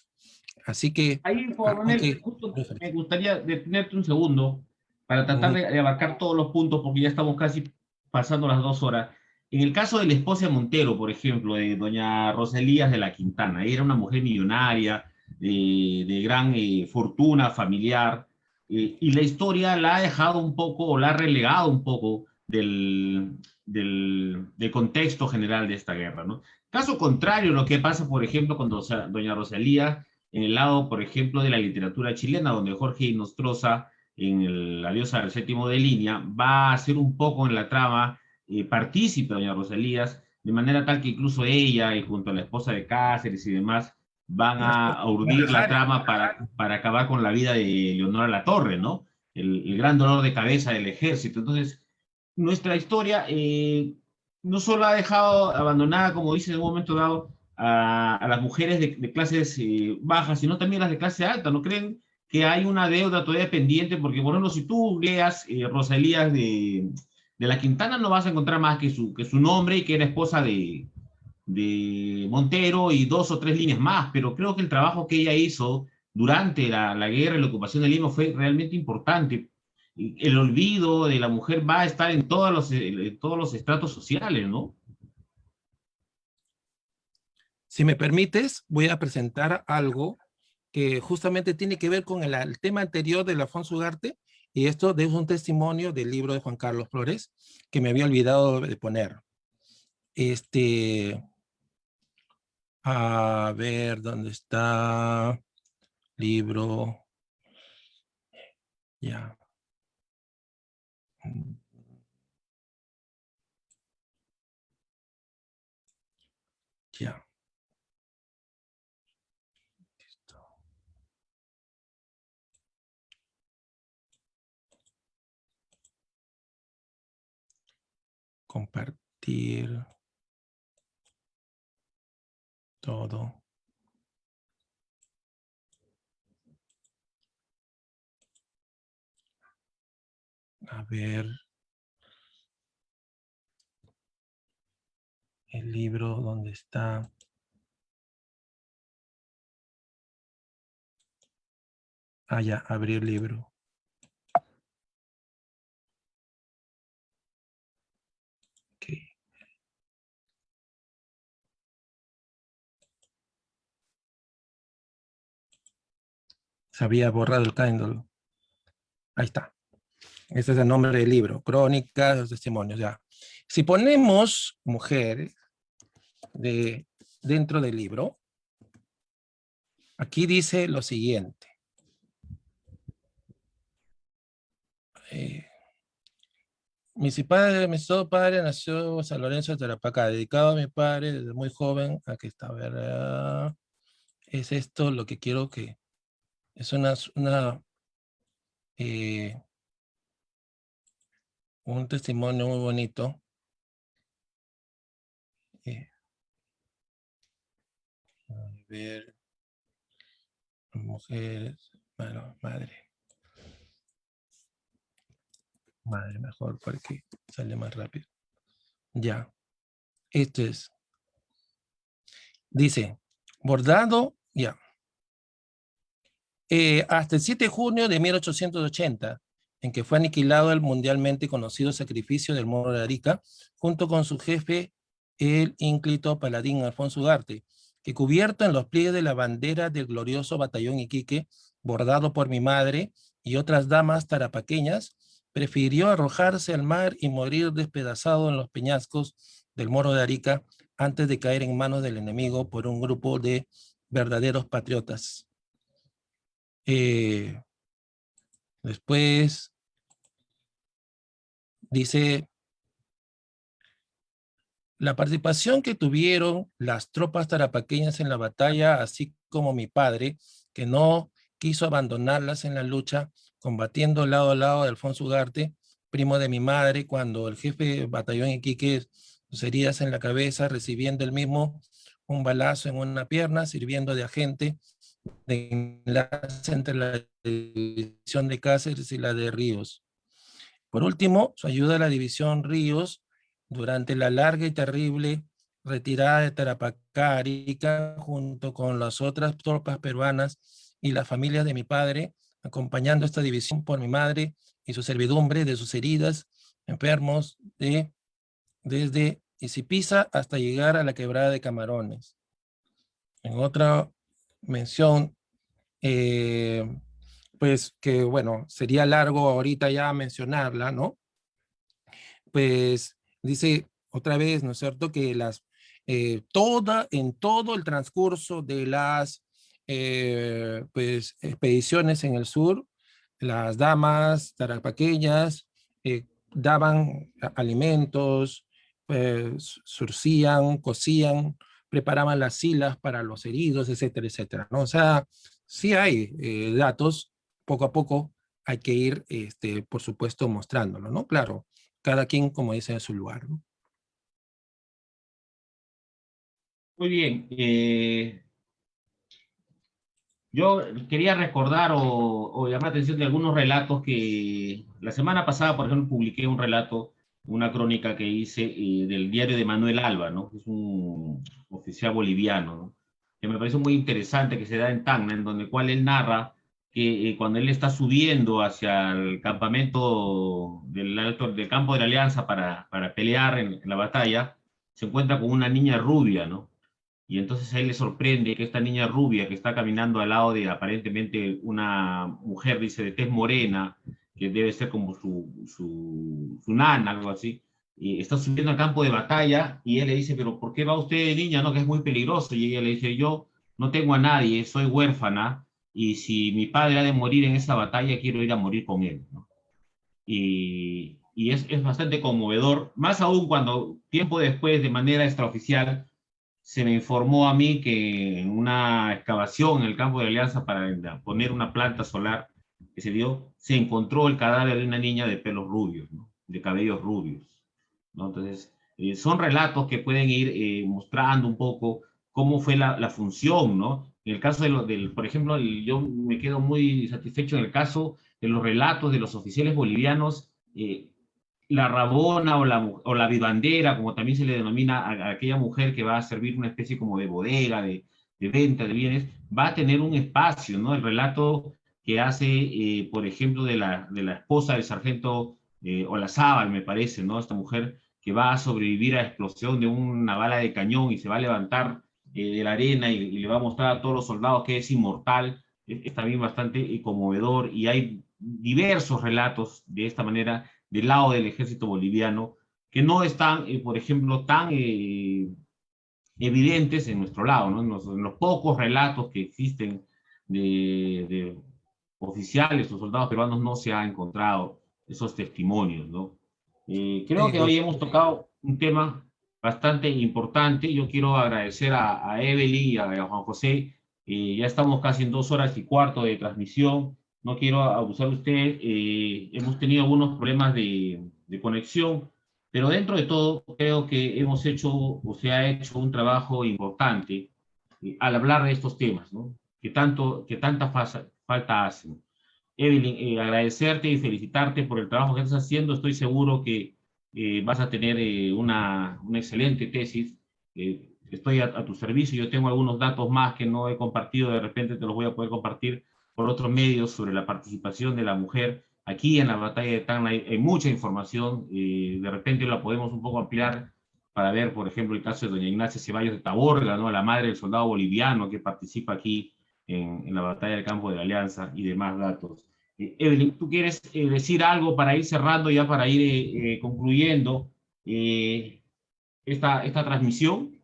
Así que Ahí, Juan hay Manuel, que justo me referir. gustaría detenerte un segundo para tratar Ujú. de abarcar todos los puntos, porque ya estamos casi pasando las 2 horas. En el caso de la esposa de Montero, por ejemplo, de doña Roselías de la Quintana, ella era una mujer millonaria, de gran fortuna familiar, y la historia la ha dejado un poco, o la ha relegado un poco del contexto general de esta guerra, ¿no? Caso contrario, lo que pasa, por ejemplo, con doña Rosalía, en el lado, por ejemplo, de la literatura chilena, donde Jorge Inostroza, en La diosa del séptimo de línea, va a ser un poco en la trama partícipe, doña Rosalías, de manera tal que incluso ella y junto a la esposa de Cáceres y demás van La esposa a de urdir la Jara. trama para acabar con la vida de Leonora Latorre, ¿no? El gran dolor de cabeza del ejército. Entonces, nuestra historia no solo ha dejado abandonada, como dice en un momento dado, a las mujeres de clases bajas, sino también las de clase alta. ¿No creen que hay una deuda todavía pendiente? Porque, por ejemplo, si tú leas Rosalías de la Quintana, no vas a encontrar más que su nombre y que era esposa de Montero y 2 o 3 líneas más, pero creo que el trabajo que ella hizo durante la guerra y la ocupación de Lima fue realmente importante. El olvido de la mujer va a estar en todos los estratos sociales, ¿no? Si me permites, voy a presentar algo que justamente tiene que ver con el tema anterior de Alfonso Ugarte, y esto es un testimonio del libro de Juan Carlos Flores, que me había olvidado de poner. A ver, ¿dónde está? Libro. Ya. Ya. Listo. Compartir todo. A ver. El libro, ¿dónde está? Ah, ya, abrir libro. Ok. Se había borrado el Kindle. Ahí está. Este es el nombre del libro. Crónicas, testimonios, ya. Si ponemos mujer dentro del libro, aquí dice lo siguiente. Mi todo padre nació en San Lorenzo de Tarapacá, dedicado a mi padre desde muy joven. Aquí está, a ver. Es esto lo que quiero que... Es una eh, un testimonio muy bonito. A ver, mujeres, bueno, madre, mejor porque sale más rápido. Ya, esto es, dice, bordado, ya. Hasta el 7 de junio de 1880, en que fue aniquilado el mundialmente conocido sacrificio del Morro de Arica, junto con su jefe, el ínclito paladín Alfonso Ugarte, que cubierto en los pliegues de la bandera del glorioso batallón Iquique, bordado por mi madre y otras damas tarapaqueñas, prefirió arrojarse al mar y morir despedazado en los peñascos del Morro de Arica antes de caer en manos del enemigo por un grupo de verdaderos patriotas. Después dice, la participación que tuvieron las tropas tarapaqueñas en la batalla, así como mi padre, que no quiso abandonarlas en la lucha, combatiendo lado a lado de Alfonso Ugarte, primo de mi madre, cuando el jefe de batallón Iquique, sus heridas en la cabeza, recibiendo el mismo un balazo en una pierna, sirviendo de agente de enlace entre la división de Cáceres y la de Ríos. Por último, su ayuda a la división Ríos durante la larga y terrible retirada de Tarapacá, Arica, junto con las otras tropas peruanas y las familias de mi padre, acompañando esta división por mi madre y su servidumbre de sus heridas, enfermos, desde Isipiza hasta llegar a la quebrada de Camarones. En otra mención, pues que bueno, sería largo ahorita ya mencionarla, ¿no? Pues dice otra vez, ¿no es cierto?, que en todo el transcurso de las pues, expediciones en el sur, las damas tarapaqueñas daban alimentos, pues, surcían, cocían, preparaban las silas para los heridos, etcétera, etcétera, ¿no? O sea, sí hay datos, poco a poco hay que ir, por supuesto, mostrándolo, ¿no? Claro, cada quien, como dice, en su lugar, ¿no? Muy bien. Yo quería recordar o llamar la atención de algunos relatos que la semana pasada, por ejemplo, publiqué un relato, una crónica que hice del diario de Manuel Alba, ¿no? Que es un oficial boliviano, ¿no? Que me parece muy interesante, que se da en Tacna, en donde cual él narra que cuando él está subiendo hacia el campamento del campo de la Alianza para pelear en la batalla, se encuentra con una niña rubia, ¿no? Y entonces a él le sorprende que esta niña rubia que está caminando al lado de aparentemente una mujer, dice, de tez morena, que debe ser como su nana, algo así, y está subiendo al campo de batalla, y él le dice, pero ¿por qué va usted, niña? No, que es muy peligroso. Y ella le dice, yo no tengo a nadie, soy huérfana, y si mi padre ha de morir en esa batalla, quiero ir a morir con él, ¿no? Y es bastante conmovedor, más aún cuando tiempo después, de manera extraoficial, se me informó a mí que en una excavación en el campo de Alianza para poner una planta solar que se dio, se encontró el cadáver de una niña de pelos rubios, ¿no? De cabellos rubios, ¿no? Entonces, son relatos que pueden ir mostrando un poco cómo fue la función, ¿no? En el caso por ejemplo, yo me quedo muy satisfecho en el caso de los relatos de los oficiales bolivianos, la rabona o la vivandera, como también se le denomina a aquella mujer que va a servir una especie como de bodega, de venta de bienes, va a tener un espacio, ¿no? El relato que hace, por ejemplo, de la esposa del sargento Olazábal, me parece, ¿no? Esta mujer que va a sobrevivir a la explosión de una bala de cañón y se va a levantar de la arena y le va a mostrar a todos los soldados que es inmortal, es también bastante conmovedor, y hay diversos relatos de esta manera del lado del ejército boliviano, que no están, por ejemplo, tan evidentes en nuestro lado, ¿no? En los pocos relatos que existen de oficiales o soldados peruanos no se ha encontrado esos testimonios, ¿no? Creo que hoy hemos tocado un tema bastante importante. Yo quiero agradecer a Evelyn y a Juan José. Ya estamos casi en 2 horas y cuarto de transmisión. No quiero abusar de usted. Hemos tenido algunos problemas de de conexión, pero dentro de todo creo que hemos hecho, o se ha hecho un trabajo importante al hablar de estos temas, ¿no? Que tanta falta hacen. Evelyn, agradecerte y felicitarte por el trabajo que estás haciendo. Estoy seguro que vas a tener una excelente tesis. Estoy a tu servicio. Yo tengo algunos datos más que no he compartido. De repente te los voy a poder compartir por otros medios sobre la participación de la mujer. Aquí en la batalla de Tacna hay mucha información. De repente la podemos un poco ampliar para ver, por ejemplo, el caso de doña Ignacia Ceballos de Taborga, ¿no? La madre del soldado boliviano que participa aquí en la batalla del campo de la Alianza y demás datos. Evelyn, ¿tú quieres decir algo para ir cerrando, ya para ir concluyendo esta transmisión?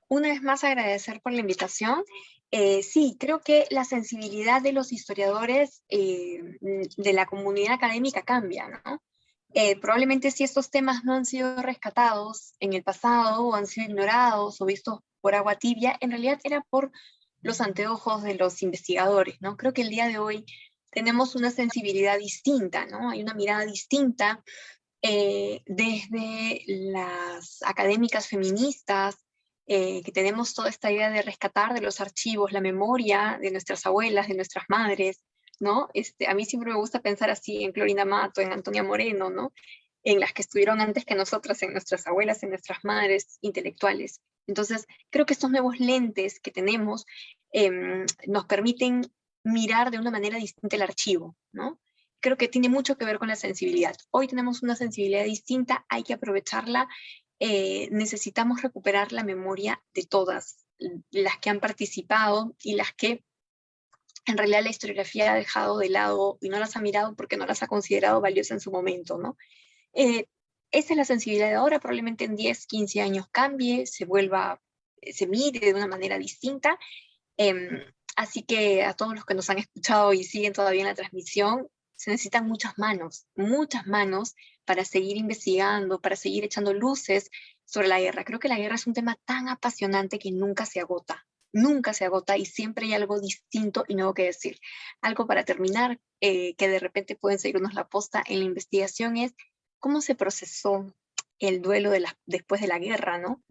Una vez más agradecer por la invitación. Sí, creo que la sensibilidad de los historiadores de la comunidad académica cambia, ¿no? Probablemente si estos temas no han sido rescatados en el pasado o han sido ignorados o vistos por agua tibia, en realidad era por los anteojos de los investigadores, ¿no? Creo que el día de hoy tenemos una sensibilidad distinta, ¿no? Hay una mirada distinta desde las académicas feministas, que tenemos toda esta idea de rescatar de los archivos la memoria de nuestras abuelas, de nuestras madres, ¿no? A mí siempre me gusta pensar así en Clorinda Mato, en Antonia Moreno, ¿no? En las que estuvieron antes que nosotras, en nuestras abuelas, en nuestras madres intelectuales. Entonces, creo que estos nuevos lentes que tenemos nos permiten mirar de una manera distinta el archivo, ¿no? Creo que tiene mucho que ver con la sensibilidad. Hoy tenemos una sensibilidad distinta, hay que aprovecharla. Necesitamos recuperar la memoria de todas las que han participado y las que en realidad la historiografía ha dejado de lado y no las ha mirado porque no las ha considerado valiosas en su momento, ¿no? Esa es la sensibilidad de ahora. Probablemente en 10, 15 años cambie, se mire de una manera distinta. Así que a todos los que nos han escuchado y siguen todavía en la transmisión, se necesitan muchas manos para seguir investigando, para seguir echando luces sobre la guerra. Creo que la guerra es un tema tan apasionante que nunca se agota y siempre hay algo distinto y nuevo que decir. Algo para terminar, que de repente pueden seguirnos la posta en la investigación es cómo se procesó el duelo después de la guerra, ¿no?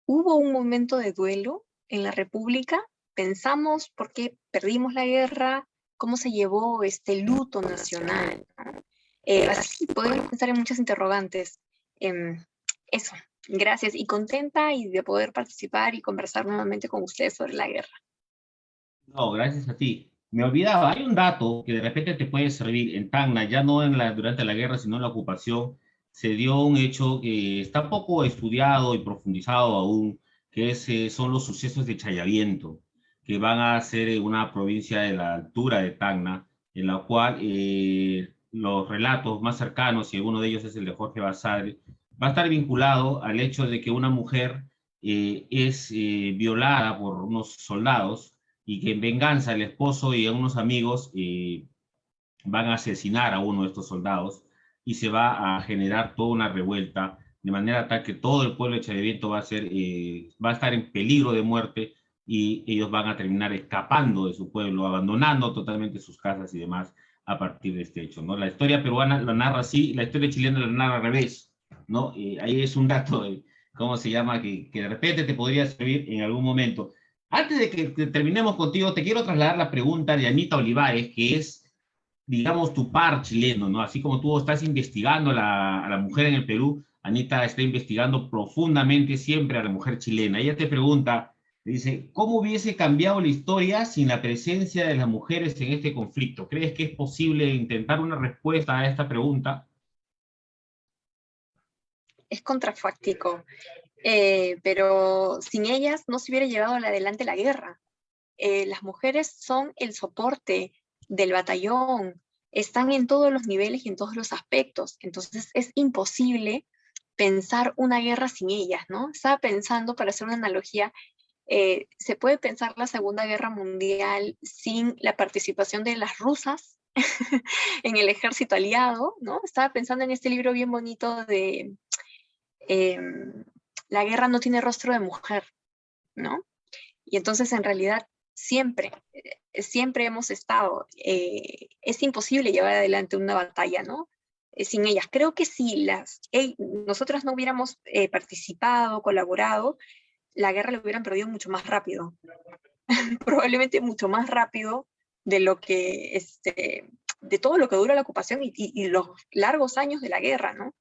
¿Hubo un momento de duelo en la República? ¿Pensamos por qué perdimos la guerra? ¿Cómo se llevó este luto nacional, ¿no? Así podemos pensar en muchas interrogantes. Eso, gracias y contenta y de poder participar y conversar nuevamente con ustedes sobre la guerra. No, gracias a ti. Me olvidaba, hay un dato que de repente te puede servir en Tacna, ya no durante la guerra, sino en la ocupación. Se dio un hecho que está poco estudiado y profundizado aún, que son los sucesos de Chayaviento, que van a ser una provincia de la altura de Tacna, en la cual los relatos más cercanos, y uno de ellos es el de Jorge Basadre, va a estar vinculado al hecho de que una mujer es violada por unos soldados y que en venganza el esposo y unos amigos van a asesinar a uno de estos soldados y se va a generar toda una revuelta de manera tal que todo el pueblo de Chayaviento va a estar en peligro de muerte y ellos van a terminar escapando de su pueblo, abandonando totalmente sus casas y demás a partir de este hecho, ¿no? La historia peruana la narra así, la historia chilena la narra al revés, ¿no? Ahí es un dato de, ¿cómo se llama? Que de repente te podría servir en algún momento. Antes de que terminemos contigo, te quiero trasladar la pregunta de Anita Olivares, que es, digamos, tu par chileno, ¿no? Así como tú estás investigando a la mujer en el Perú, Anita está investigando profundamente siempre a la mujer chilena. Ella te pregunta, dice, ¿cómo hubiese cambiado la historia sin la presencia de las mujeres en este conflicto? ¿Crees que es posible intentar una respuesta a esta pregunta? Es contrafáctico, pero sin ellas no se hubiera llevado adelante la guerra. Las mujeres son el soporte del batallón, están en todos los niveles y en todos los aspectos, entonces es imposible pensar una guerra sin ellas, ¿no? Estaba pensando, para hacer una analogía, se puede pensar la Segunda Guerra Mundial sin la participación de las rusas en el ejército aliado, ¿no? Estaba pensando en este libro bien bonito de La guerra no tiene rostro de mujer, ¿no? Y entonces en realidad siempre hemos estado, es imposible llevar adelante una batalla, ¿no? sin ellas. Creo que si nosotras no hubiéramos participado, colaborado, la guerra la hubieran perdido mucho más rápido. Probablemente mucho más rápido de lo que, de todo lo que dura la ocupación y los largos años de la guerra, ¿no?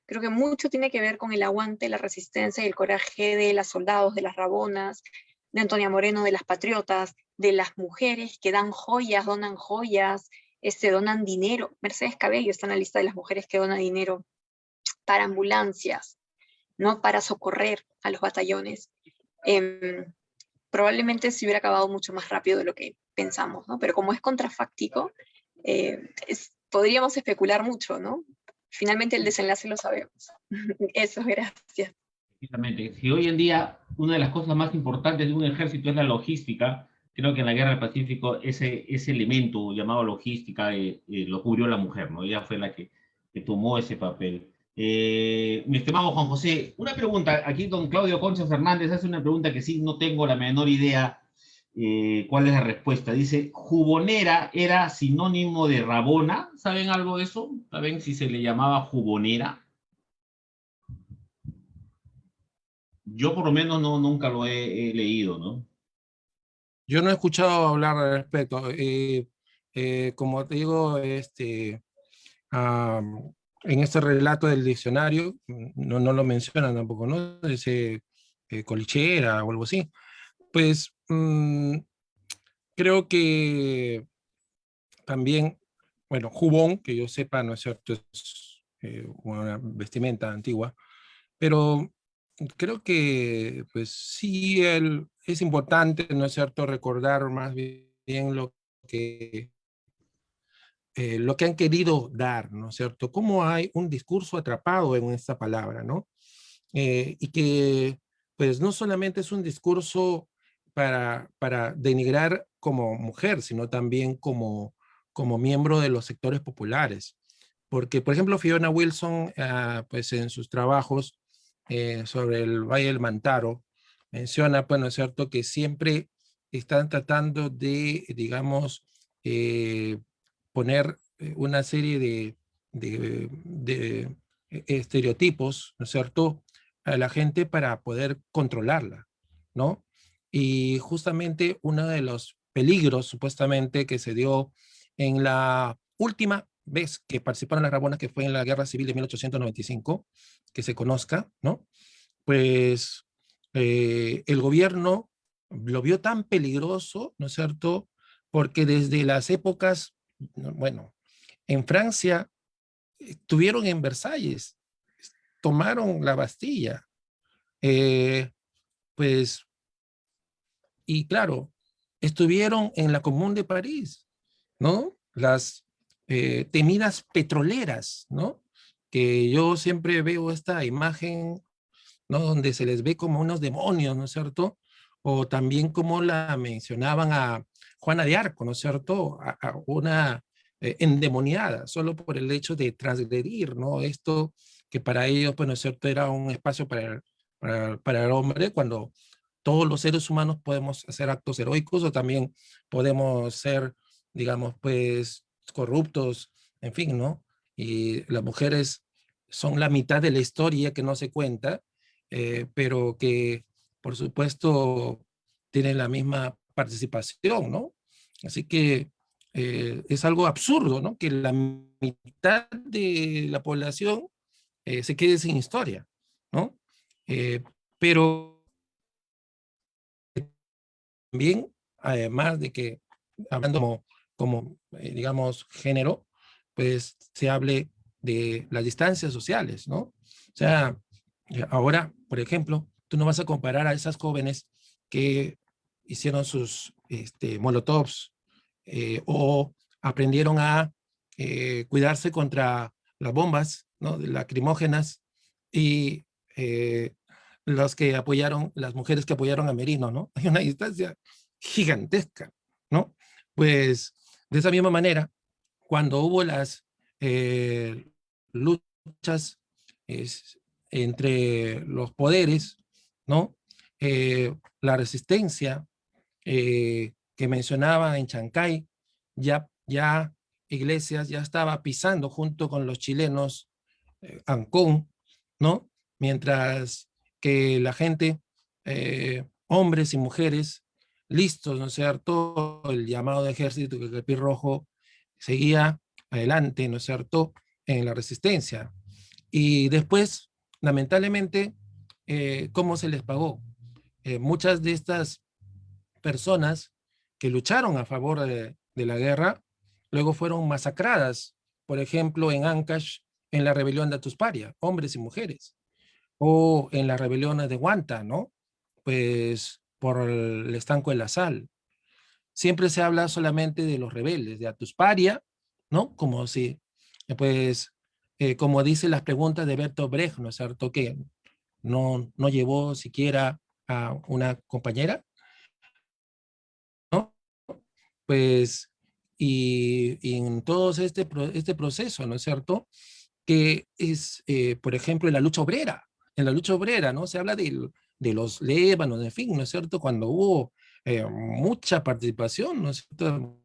Creo que mucho tiene que ver con el aguante, la resistencia y el coraje de las soldados, de las Rabonas, de Antonia Moreno, de las patriotas, de las mujeres que dan joyas, donan joyas, donan dinero. Mercedes Cabello está en la lista de las mujeres que donan dinero para ambulancias, ¿no? Para socorrer a los batallones. Probablemente se hubiera acabado mucho más rápido de lo que pensamos, ¿no? Pero como es contrafáctico, podríamos especular mucho, ¿no? Finalmente el desenlace lo sabemos. Eso, gracias. Precisamente, si hoy en día una de las cosas más importantes de un ejército es la logística, creo que en la Guerra del Pacífico ese elemento llamado logística lo cubrió la mujer, ¿no? Ella fue la que tomó ese papel. Mi estimado Juan José, una pregunta, aquí don Claudio Concha Fernández hace una pregunta que sí no tengo la menor idea cuál es la respuesta. Dice, jubonera era sinónimo de rabona, ¿saben algo de eso? ¿Saben si se le llamaba jubonera? Yo por lo menos nunca lo he leído, ¿no? Yo no he escuchado hablar al respecto. Como te digo, en este relato del diccionario, no lo mencionan tampoco, ¿no? Dice colichera o algo así. Pues creo que también, bueno, jubón, que yo sepa, ¿no es cierto? Es una vestimenta antigua, pero creo que, pues sí, es importante, ¿no es cierto?, recordar más bien lo que han querido dar, ¿no es cierto? Cómo hay un discurso atrapado en esta palabra, ¿no? Y que, pues, no solamente es un discurso para denigrar como mujer, sino también como miembro de los sectores populares. Porque, por ejemplo, Fiona Wilson, pues en sus trabajos sobre el Valle del Mantaro, menciona, pues, ¿no es cierto?, que siempre están tratando de, digamos, poner una serie de estereotipos, ¿no es cierto?, a la gente para poder controlarla, ¿no? Y justamente uno de los peligros, supuestamente, que se dio en la última vez que participaron las Rabonas, que fue en la Guerra Civil de 1895, que se conozca, ¿no? Pues el gobierno lo vio tan peligroso, ¿no es cierto?, porque desde las épocas, bueno, en Francia estuvieron en Versalles, tomaron la Bastilla, pues, y claro, estuvieron en la Común de París, ¿no? Las temidas petroleras, ¿no? Que yo siempre veo esta imagen, ¿no?, donde se les ve como unos demonios, ¿no es cierto? O también como la mencionaban a Juana de Arco, ¿no es cierto? A una endemoniada, solo por el hecho de transgredir, ¿no? Esto que para ellos, pues, ¿no es cierto?, era un espacio para el hombre, cuando todos los seres humanos podemos hacer actos heroicos o también podemos ser, digamos, pues, corruptos, en fin, ¿no? Y las mujeres son la mitad de la historia que no se cuenta, pero que, por supuesto, tienen la misma participación, ¿no? Así que es algo absurdo, ¿no?, que la mitad de la población se quede sin historia, ¿no? Pero también, además de que, hablando digamos, género, pues se hable de las distancias sociales, ¿no? O sea, ahora, por ejemplo, tú no vas a comparar a esas jóvenes que hicieron sus molotovs o aprendieron a cuidarse contra las bombas, ¿no?, lacrimógenas, y los que apoyaron, las mujeres que apoyaron a Merino, ¿no? Hay una distancia gigantesca, ¿no? Pues de esa misma manera, cuando hubo las luchas entre los poderes, ¿no? La resistencia que mencionaba en Chancay, ya Iglesias ya estaba pisando junto con los chilenos Ancón, ¿no? Mientras que la gente, hombres y mujeres, listos, ¿no es cierto? El llamado de ejército, que el Pi Rojo seguía adelante, ¿no es cierto?, en la resistencia. Y después, lamentablemente, ¿cómo se les pagó? Muchas de estas personas que lucharon a favor de la guerra, luego fueron masacradas, por ejemplo, en Ancash, en la rebelión de Atusparia, hombres y mujeres, o en las rebeliones de Huanta, ¿no? Pues por el estanco de la sal. Siempre se habla solamente de los rebeldes, de Atusparia, ¿no? Como si, pues, como dicen las preguntas de Bertolt Brecht, ¿no es cierto? Que no llevó siquiera a una compañera, ¿no? Pues, y en todo este proceso, ¿no es cierto? Que es, por ejemplo, en la lucha obrera, ¿no? Se habla de los lébanos, en fin, ¿no es cierto? Cuando hubo mucha participación, ¿no es cierto?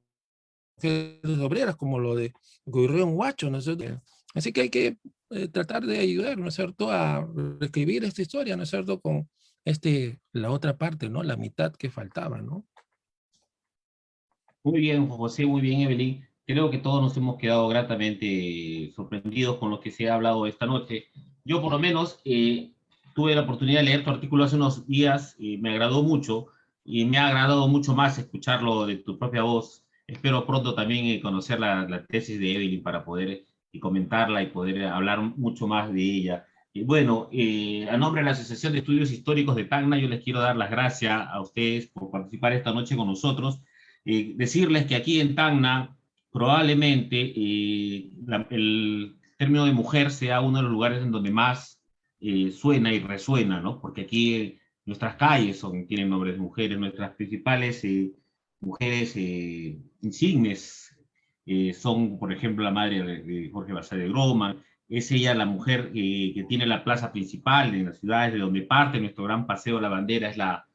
Mujeres obreras, como lo de ocurrió en Huacho, ¿no es cierto? Así que hay que tratar de ayudar, ¿no es cierto?, a reescribir esta historia, ¿no es cierto?, con la otra parte, ¿no? La mitad que faltaba, ¿no? Muy bien, José, muy bien, Evelyn. Creo que todos nos hemos quedado gratamente sorprendidos con lo que se ha hablado esta noche. Yo, por lo menos, tuve la oportunidad de leer tu artículo hace unos días y me agradó mucho, y me ha agradado mucho más escucharlo de tu propia voz. Espero pronto también conocer la tesis de Evelyn para poder comentarla y poder hablar mucho más de ella. Y bueno, a nombre de la Asociación de Estudios Históricos de Tacna, yo les quiero dar las gracias a ustedes por participar esta noche con nosotros. Decirles que aquí en Tacna probablemente el término de mujer sea uno de los lugares en donde más suena y resuena, ¿no? Porque aquí nuestras calles tienen nombres de mujeres, nuestras principales mujeres insignes son, por ejemplo, la madre de Jorge Basadre de Groma. Es ella la mujer que tiene la plaza principal en las ciudades de donde parte nuestro gran paseo de la bandera, es la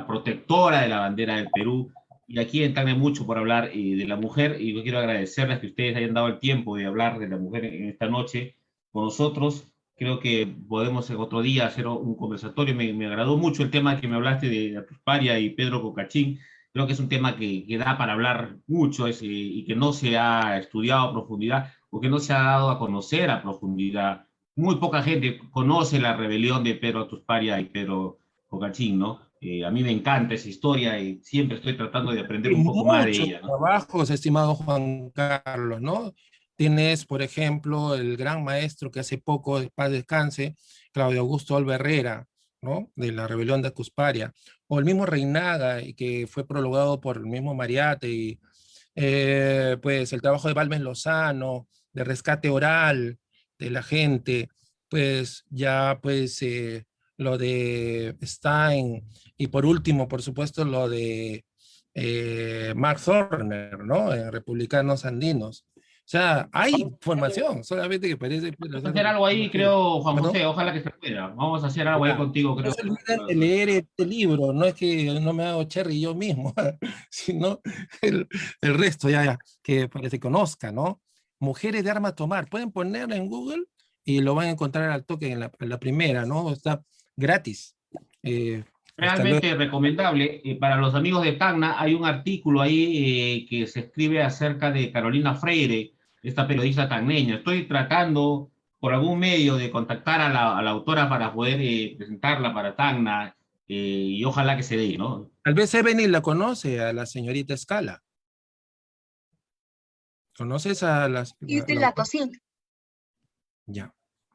protectora de la bandera del Perú. Y aquí entrarme mucho por hablar de la mujer, y yo quiero agradecerles que ustedes hayan dado el tiempo de hablar de la mujer en esta noche con nosotros. Creo que podemos otro día hacer un conversatorio. Me agradó mucho el tema que me hablaste de Atusparia y Pedro Cocachín. Creo que es un tema que da para hablar mucho y que no se ha estudiado a profundidad o que no se ha dado a conocer a profundidad. Muy poca gente conoce la rebelión de Pedro Atusparia y Pedro Cocachín, ¿no? A mí me encanta esa historia y siempre estoy tratando de aprender Y un poco más de muchos ella, ¿no? trabajos, estimado Juan Carlos, ¿no? Tienes, por ejemplo, el gran maestro que hace poco, de paz descanse, Claudio Augusto Olva Herrera, ¿no? De la rebelión de Acusparia, o el mismo Reinaga, y que fue prologado por el mismo Mariate, y pues el trabajo de Balmes Lozano, de rescate oral de la gente, pues ya pues lo de Stein, y por último, por supuesto, lo de Mark Thorner, ¿no? En Republicanos Andinos. O sea, hay información, solamente que parece... Vamos a hacer algo ahí, creo, Juan Bueno, José, ojalá que se pueda. Vamos a hacer algo ahí ya. contigo, No creo. se olviden de leer este libro, no es que no me hago cherry yo mismo, sino el, el resto ya que para que se conozca, ¿no? Mujeres de armas tomar, pueden ponerla en Google y lo van a encontrar al toque en la primera, ¿no? Está gratis. Hasta luego. Realmente recomendable. Para los amigos de Tacna, hay un artículo ahí que se escribe acerca de Carolina Freire, esta periodista tacneña. Estoy tratando por algún medio de contactar a la autora para poder presentarla para Tacna y ojalá que se dé, ¿no? Tal vez Evelyn la conoce, a la señorita Scala. ¿Conoces a Y es de la la autora? TOSIN. Ya,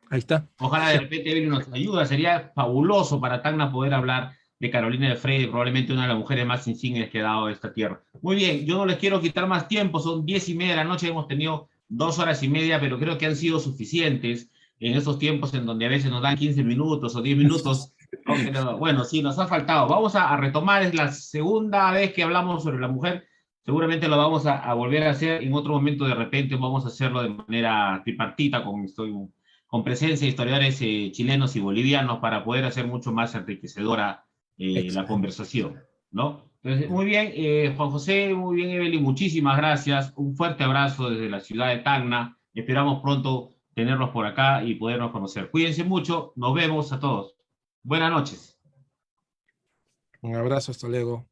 ahí está. Ojalá de repente Evelyn nos ayuda. Sería fabuloso para Tacna poder hablar de Carolina de Freire, probablemente una de las mujeres más insignes que ha dado esta tierra. Muy bien, yo no les quiero quitar más tiempo, son 10:30 de la noche, hemos tenido 2 horas y media, pero creo que han sido suficientes en estos tiempos en donde a veces nos dan 15 minutos o 10 minutos. ¿No? Pero, bueno, sí, nos ha faltado. Vamos a retomar, es la segunda vez que hablamos sobre la mujer. Seguramente lo vamos a volver a hacer en otro momento, de repente vamos a hacerlo de manera tripartita, con presencia de historiadores chilenos y bolivianos para poder hacer mucho más enriquecedora la Excelente. conversación, ¿no? Entonces, muy bien, Juan José, muy bien, Evelyn, muchísimas gracias. Un fuerte abrazo desde la ciudad de Tacna. Esperamos pronto tenerlos por acá y podernos conocer. Cuídense mucho, nos vemos a todos. Buenas noches. Un abrazo, hasta luego.